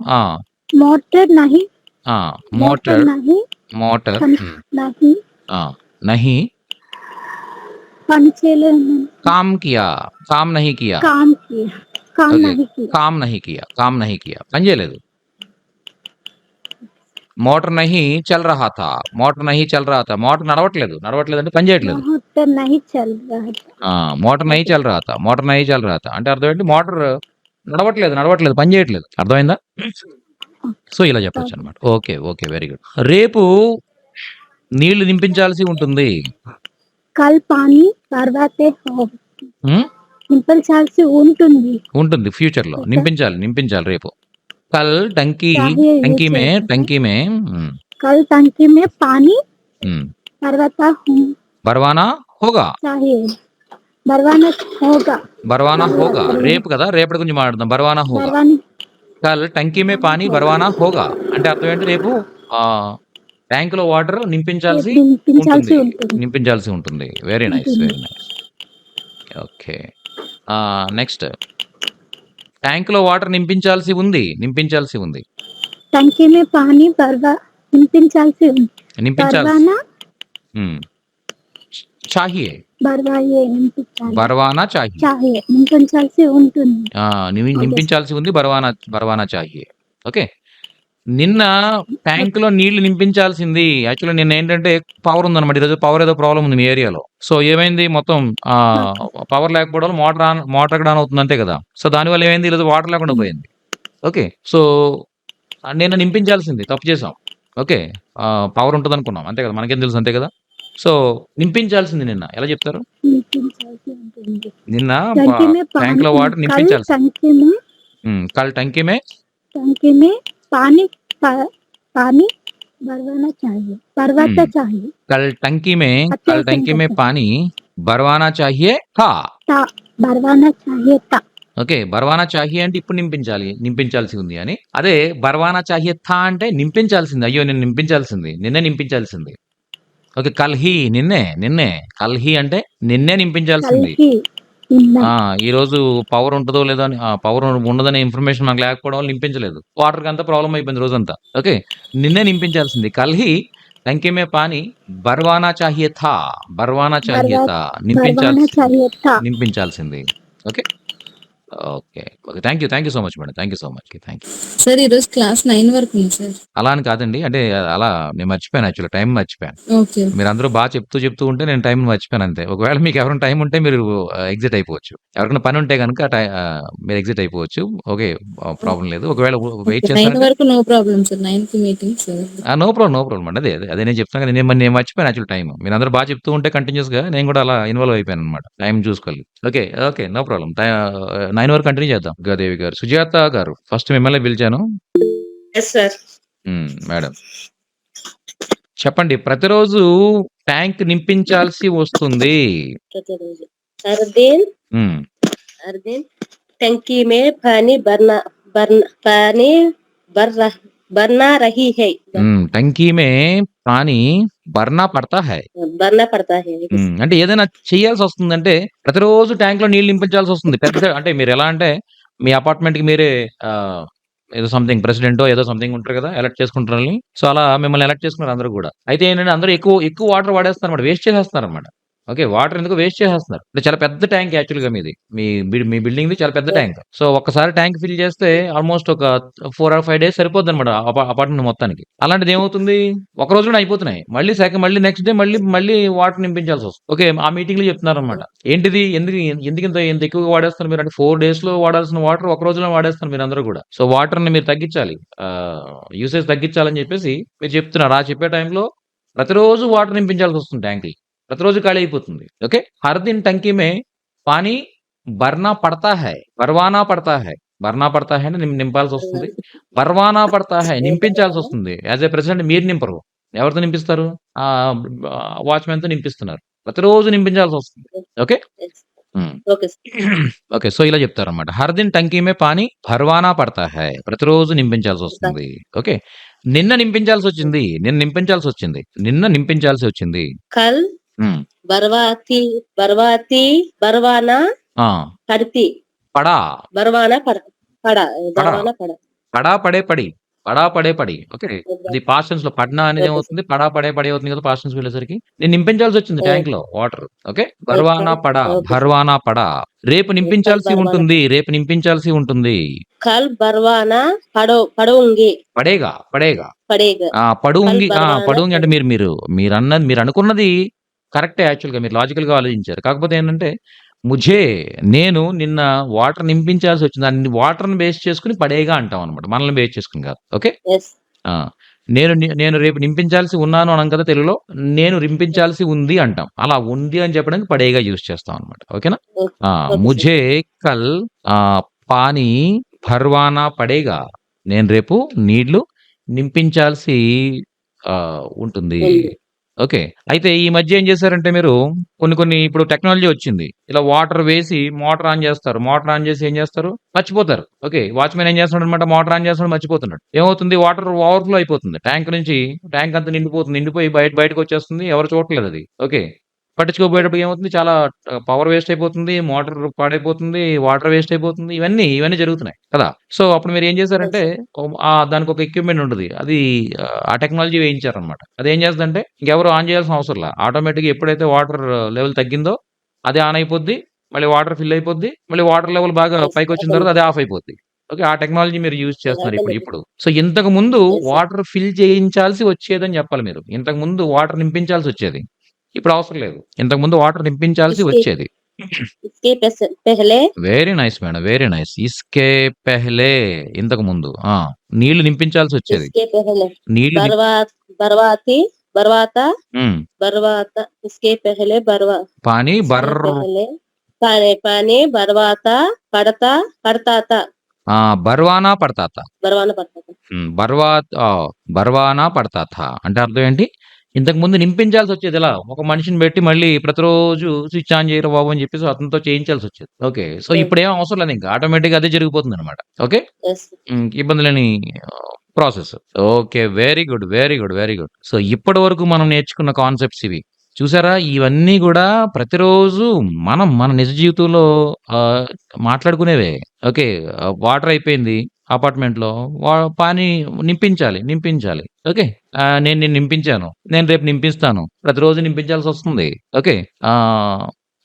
मोटर नहीं మోటార్ नहीं మోటార్ नहीं నహీ पानी चले काम किया काम नहीं किया काम किया काम ఓకే. नहीं किया काम नहीं किया పని చేయలేదు. మోటార్ నహీ చల్ రహా థా మోటార్ నడవట్లేదు అంటే పని చేయట్లేదు. मोटर नहीं चल रहा था మోటార్ నహీ చల్ రహా థా అంటే అర్థం ఏంటి? మోటార్ నడవట్లేదు పని చేయట్లేదు. అర్థమైందా? సో ఇలా చెప్పొచ్చు అనమాట. Okay very good. రేపు నీళ్లు నింపించాల్సి ఉంటుంది. कल पानी बर्बादे हो ఉమ్? నింపించాల్సి ఉంటుంది ఫ్యూచర్ లో నింపించాలి రేపు. కల్ టంకీ चाहिए ये టంకీ మే चाहिए టంకీ మే कल टंकी में पानी ఉమ్. बर्बादा బర్వానా హోగా चाहिए बर्बाना होगा రేపు కదా, రేపటి గురించి మాట్లాడదాం. బర్వానా హోగా. बर्बानी కల్ టంకీ మే పానీ బర్వానా హోగా అంటే అర్థం ఏంటి? రేపు ట్యాంక్ లో వాటర్ నింపించాల్సి ఉంటుంది. Very nice. Okay. Next tank లో వాటర్ నింపించాల్సి ఉంది. टंकी में पानी నింపించాల్సి బర్వానా చాహియే నింపించాలి బర్వానా చాహియే. चाहिए నింపించాల్సి ఉంటుంది నింపించాల్సి ఉంది బర్వానా చాహియే. ఓకే. నిన్న ట్యాంక్ లో నీళ్లు నింపించాల్సింది. యాక్చువల్లీ నిన్న ఏంటంటే పవర్ ఉందన్నమాట. ఈరోజు పవర్ ఏదో ప్రాబ్లం ఉంది మీ ఏరియాలో. సో ఏమైంది, మొత్తం పవర్ లేకపోవడం మోటార్ ఎక్కడ ఆన్ అవుతుంది అంతే కదా. సో దానివల్ల ఏమైంది, ఈరోజు వాటర్ లేకుండా పోయింది. ఓకే. సో నిన్న నింపించాల్సింది, తప్పు చేసాం. ఓకే. పవర్ ఉంటుంది అనుకున్నాం అంతే కదా, మనకేం తెలుసు అంతే కదా. సో నింపించాల్సింది నిన్న. ఎలా చెప్తారు? నింపించాల్సి ఉంటుంది నిన్న टंकी में ట్యాంక్ లో వాటర్ कल నింపించాల్సింది. కల్ టంకీ మే पानी पानी बरवाना चाहिए कल टंकी में अच्छे से पानी बरवाना चाहिए था. बरवाना चाहिए था ఓకే. బర్వానా చాహియే అంటే ఇప్పుడు నింపించాల్సి ఉంది అని. అదే బర్వానా చాహియే థా అంటే నింపించాల్సింది. అయ్యో నేను నిన్నే నింపించాల్సింది. ఓకే. నిన్నే కల్హి అంటే నిన్నే నింపించాల్సింది. कल ही ఈ రోజు పవర్ ఉంటుందో లేదో అని, పవర్ ఉండదనే ఇన్ఫర్మేషన్ మనకు లేకపోవడం వల్ల నింపించలేదు. వాటర్ అంతా ప్రాబ్లం అయిపోయింది రోజంతా. ఓకే. నిన్నే నింపించాల్సింది. కల్హి టంకీ మే పానీ బర్వానా చాహియే థా बरवाना నింపించాల్సింది. चाहिए था నింపించాల్సింది. Okay. Thank you so much madam. Thank you. Sir ఈ రోజు క్లాస్ 9 వరకు ఉంది సార్. అలా అని కాదండి, అంటే అలా నేను మర్చిపోయాను. యాక్చువల్లీ టైం మర్చిపోయాను. ఓకే. మీరు అందరూ బాగా చెప్తూ ఉంటే నేను టైం మర్చిపోయాను అంతే. ఒకవేళ మీకు ఎవరైనా టైం ఉంటే మీరు ఎగ్జిట్ అయిపోవచ్చు. ఎవరికైనా పని ఉంటే కనుక మీరు ఎగ్జిట్ అయిపోవచ్చు. ఓకే. ప్రాబ్లం లేదు. ఒకవేళ వెయిట్ 9 చేస్తానంటే వరకు నో ప్రాబ్లం సార్. 9 కి మీటింగ్ సార్. నో ప్రాబ్లం అండి. అదే నేను చెప్తాను కదా. నేను మర్చిపోయాను యాక్చువల్ టైం. మీరు అందరూ బాగా చెప్తూ ఉంటే కంటిన్యూస్ గా నేను కూడా అలా ఇన్వాల్వ్ అయిపోయాను అనమాట. టైం చూసుకోవాలి. ఓకే. No problem. 9 వరకు కంటిన్యూ చేద్దాం. గదేవి గారు, సుజాత గారు, ఫస్ట్ మిమ్మల్ని పిలిచాను. మేడం చెప్పండి. ప్రతిరోజు ట్యాంక్ నింపించాల్సి వస్తుంది. हर दिन ఉమ్, टंकी में पानी भरना रही है టంకీ మే పానీ బర్నా పడతా హై. भरना पड़ता है అంటే ఏదైనా చేయాల్సి వస్తుందంటే ప్రతిరోజు ట్యాంక్ లో నీళ్లు నింపించాల్సి వస్తుంది. పెద్ద అంటే మీరు ఎలా అంటే మీ అపార్ట్మెంట్ కి మీరే ఏదో సంథింగ్ ప్రెసిడెంట్ ఏదో సంథింగ్ ఉంటారు కదా, ఎలక్ట్ చేసుకుంటారు. సో అలా మిమ్మల్ని ఎలక్ట్ చేసుకున్నారు అందరూ కూడా. అయితే ఏంటంటే అందరూ ఎక్కువ వాటర్ వాడేస్తారు అనమాట, వేస్ట్ చేసేస్తున్నారు అనమాట. ఓకే. వాటర్ ఎందుకు వేస్ట్ చేసేస్తున్నారు. అంటే చాలా పెద్ద ట్యాంక్ యాక్చువల్‌గా మీది. మీ బిల్డింగ్‌ది చాలా పెద్ద ట్యాంక్. సో, ఒక్కసారి ట్యాంక్ ఫిల్ చేస్తే ఆల్‌మోస్ట్ ఒక 4 ఆర్ 5 డేస్ సరిపోద్దనమాట అపార్ట్‌మెంట్ మొత్తానికి. అలాంటిది ఏమవుతుంది, ఒక రోజులోనే అయిపోతున్నాయి. మళ్ళీ నెక్స్ట్ డే మళ్ళీ వాటర్ నింపించాల్సొస్తుంది. ఓకే. ఆ మీటింగ్‌లో చెప్తున్నారనమాట. ఏంటిది ఎందుకింత ఎక్కువగా వాడేస్తున్నారు మీరు? అంటే 4 డేస్‌లో వాడాల్సిన వాటర్ ఒక రోజులో వాడేస్తున్నారు మీరందరూ గూడా. సో, వాటర్‌ని మీరు తగ్గించాలి. యూసేజ్ తగ్గించాలని చెప్పేసి మీరు చెప్తున్నారు. ఆ చెప్పే టైంలో ప్రతిరోజు వాటర్ నింపించాల్సొస్తుంది ట్యాంక్‌కి. ప్రతిరోజు ఖాళీ అయిపోతుంది. ఓకే. హర్ దిన్ టంकी మే పానీ భర్నా పడతా హై, భర్వానా పడతా హై. భర్నా పడతా హై అంటే నింపాల్సొస్తుంది. భర్వానా పడతా హై నింపించాల్సొస్తుంది. యాస్ ఎ ప్రెసిడెంట్ మీరు నింపరు. ఎవరితో నింపిస్తారు? వాచ్‌మెన్‌తో నింపిస్తున్నారు. ప్రతిరోజు నింపించాల్సొస్తుంది. ఓకే. హ్మ్. Okay sir. ఓకే. సో, ఇలా చెప్తారనమాట. హర్ దిన్ టంకీ మే పానీ భర్వానా పడతా హై. ప్రతిరోజు నింపించాల్సొస్తుంది. ఓకే. నిన్న నింపించాల్సొచ్చింది. నిన్న నింపించాల్సి వచ్చింది. కల్ హ్మ్. బర్వాతి బర్వానా ఆ! పడతి పడా. బర్వానా పడ పడ పడా. బర్వానా పడ. పడా పడే పడి. పడా పడే పడి. ఓకే. అది పాస్ట్ టెన్స్‌లో పడ్నా అనేది ఓకే సార్. ఏమవుతుంది? పడా పడే పడి అవుతుంది కదా! పాస్ట్ టెన్స్‌కి వెళ్ళేసరికి. నేను నింపించాల్సొచ్చింది ఓకే. ట్యాంక్‌లో వాటర్. ఓకే. భర్వానా పడా, ఓకే సార్. భర్వానా పడా. రేపు కల్ నింపించాల్సి బర్వానా ఉంటుంది. కల్ బర్వానా పడోంగి పడేగా. పడేగా కల్ పడుంగి బర్వానా పడుంగి అంటే మీరనుకున్నది కరెక్టే యాక్చువల్‌గా. మీరు లాజికల్‌గా ఆలోచించారు. కాకపోతే ఏంటంటే, నేను నిన్న వాటర్ నింపించాల్సొచ్చింది. దాన్ని వాటర్‌ని బేస్ చేసుకొని పడేగా అంటామనమాట. మనల్ని బేస్ చేసుకొని కాదు. ఓకే. ఎస్ ఆ! నేను రేపు నింపించాల్సి ఉన్నాను అనం కదా తెలుగులో. నేను రింపించాల్సి ఉంది అంటాం. అలా ఉంది అని చెప్పడానికి పడేగా యూజ్ చేస్తాం అనమాట. ఓకేనా? Okay sir. ముझे కల్ పానీ భర్వానా పడేగా. నేను రేపు నీళ్లు నింపించాల్సి ఉంటుంది. ఉంది. ఓకే. అయితే ఈ మధ్య ఏం చేశారంటే మీరు కొన్ని ఇప్పుడు టెక్నాలజీ వచ్చింది. ఇలా వాటర్ వేసి మోటార్ ఆన్ చేస్తారు. మోటార్ ఆన్ చేసి ఏం చేస్తారు? మర్చిపోతారు. ఓకే. వాచ్‌మెన్ ఏం చేస్తున్నాడనమాట, మోటార్ ఆన్ చేస్తున్నాడు మర్చిపోతున్నాడు. ఏమవుతుంది? వాటర్ ఓవర్‌ఫ్లో అయిపోతుంది. ట్యాంక్ అంతా నిండిపోతుంది. నిండిపోయి బయటకొచ్చేస్తుంది. ఎవరు చూడట్లేదది. ఓకే. పట్టించుకోకపోయేటప్పుడు ఏమవుతుంది? చాలా పవర్ వేస్ట్ అయిపోతుంది. మోటార్ పాడైపోతుంది. వాటర్ వేస్ట్ అయిపోతుంది. ఇవన్నీ జరుగుతున్నాయి కదా! సో, అప్పుడు మీరేం చేశారంటే దానికొక ఎక్విప్‌మెంట్ ఉంటది. అది ఆ టెక్నాలజీ వేయించారనమాట. అదేం చేస్తదంటే ఇంకెవరు ఆన్ చేయాల్సిన అవసరంలా. ఆటోమేటిక్‌గా ఎప్పుడైతే వాటర్ లెవెల్ తగ్గిందో అది ఆన్ అయిపోద్ది. మళ్ళీ వాటర్ ఫిల్ అయిపోద్ది. మళ్ళీ వాటర్ లెవెల్ బాగా ఎస్ పైకొచ్చిన తర్వాత అది ఆఫ్ అయిపోద్ది. ఓకే. ఆ టెక్నాలజీ మీరు యూజ్ చేస్తున్నారు ఇప్పుడు. ఆటోమేటిక్. ఇప్పుడు. సో, ఇంతకుముందు ఎస్ సార్. వాటర్ ఫిల్ చేయించాల్సి వచ్చేదని చెప్పాలి మీరు. ఇంతకుముందు వాటర్ నింపించాల్సొచ్చేది. ఇప్పుడు అవసరం లేదు. ఇంతకుముందు వాటర్ నింపించాల్సి इसके వచ్చేది. इसके पहले very nice madam. Very nice. ఇస్కే పెహ్లే ఇంతకుముందు. నీళ్లు నింపించాల్సొచ్చేది. इसके पहले నీళ్లు ని बरवाती बरवाता హ్మ్. बरवाता इसके पहले పానీ इसके బర్ पहले पानी बरवाता पड़ता था బర్వానా పడతా థా. बरवाना पड़ता था హ్మ్. బర్వానా పడతా థా. అంటే అర్థం ఏంటి? ఇంతకుముందు నింపించాల్సొచ్చేది ఇలా. ఒక మనిషిని పెట్టి మళ్ళీ ప్రతిరోజు స్విచ్ ఆన్ చేయరా బాబు అని చెప్పేసి అతనితో చేయించాల్సొచ్చేది. ఓకే. సో, यस ఇప్పుడేం అవసరం లేదు ఇంకా. ఆటోమేటిక్‌గా అదే జరిగిపోతుందనమాట. ఓకే. यस ఇబ్బంది లేని process. Okay. Very good. So, ఇప్పటి వరకు మనం నేర్చుకున్న కాన్సెప్ట్స్ ఇవి. చూసారా? ఇవన్నీ గూడా ప్రతిరోజు మన నిజ జీవితంలో మాట్లాడుకునేవే. ఓకే. వాటర్ అయిపోయింది అపార్ట్‌మెంట్‌లో. పానీ నింపించాలి. ఓకే. నేను నింపించాను. నేను రేపు నింపిస్తాను. ప్రతిరోజు నింపించాల్సొస్తుంది. ఓకే.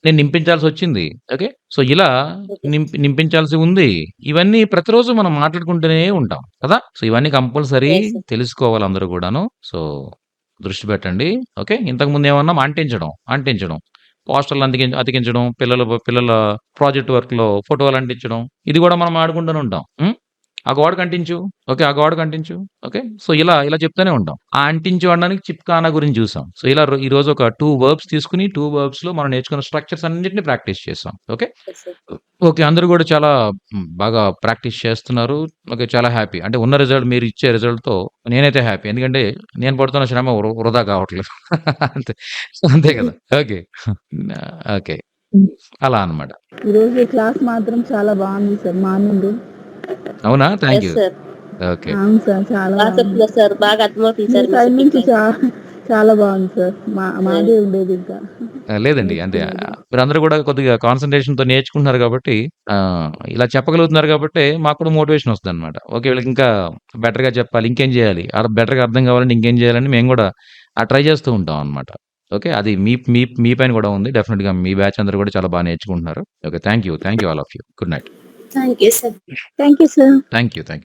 నేను నింపించాల్సొచ్చింది. ఓకే. సో, ఇలా ओके నింపించాల్సి ఉంది. ఇవన్నీ ప్రతిరోజు మనం మాట్లాడుకుంటూనే ఉంటాం కదా! సో, ఇవన్నీ కంపల్సరీ यस తెలుసుకోవాలి అందరూ గూడాను. సో, దృష్టి పెట్టండి. ఓకే. ఇంతకుముందు ఏమన్నాం అంటించడం. పోస్టర్‌లు అతికించడం, పిల్లల ప్రాజెక్ట్ వర్క్‌లో ఫోటోలు అంటించడం. ఇది గూడా మనం ఆడుకుంటూనే ఉంటాం. హ్మ్. ఆ గోడకు అంటించు. ఓకే. ఆ గోడకు అంటించు. ఓకే. సో, ఇలా చెప్తూనే ఉంటాం. ఆ అంటించు అనడానికి చిప్కానా గురించి చూసాం. సో, ఇలా ఈరోజు ఒక 2 వర్బ్స్ తీసుకొని 2 వర్బ్స్‌లో మనం నేర్చుకున్న స్ట్రక్చర్స్ అన్నిటిని ప్రాక్టీస్ చేసాం. ఓకే. Yes okay. అందరూ గూడా చాలా బాగా ప్రాక్టీస్ చేస్తున్నారు. ఓకే. చాలా హ్యాపీ. అంటే ఉన్న మీరు ఇచ్చే రిజల్ట్‌తో నేనైతే హ్యాపీ. ఎందుకంటే నేను పడుతున్న శ్రమ వృధా కావట్లేదు. అంతే. అంతే కదా! ఓకే. ఓకే. అలా అన్నమాట. ఈరోజు క్లాస్ మాత్రం చాలా బాగుంది సార్ మార్నింగ్. అవునా? Thank yes you. Sir okay. అవును సార్ చాలా బాగా బాగుంది. చెప్తున్నారు సార్ బాగా అర్థమవుతుంది మీ సార్ మీరు సైడ్ నుంచి చెప్పిన చాలా బాగుంది సార్. మాదే ఉండేది ఇంకా లేదండి. అంటే నేర్చుకునేది. మీరందరూ గూడా కొద్దిగా కాన్సంట్రేషన్‌తో నేర్చుకుంటున్నారు గాబట్టి ఇలా చెప్పగలుగుతున్నారు గాబట్టే మాకు కూడా మోటివేషన్ వస్తదనమాట. ఓకే. వీళ్ళకి ఇంకా బెటర్‌గా చెప్పాలి. ఇంకేం జేయాలి? బెటర్‌గా అర్థం కావాలంటే ఇంకేం జేయాలని మేము గూడా ట్రై చేస్తూ ఉంటాం అనమాట. ఓకే. అది మీ మీ మీ పైన కూడా ఉంది. డెఫినిట్‌గా మీ బ్యాచ్ అందరూ కూడా చాలా బాగా నేర్చుకుంటున్నారు. Okay. Thank you all of you. Good night. Thank you sir. Thank you sir. Thank you.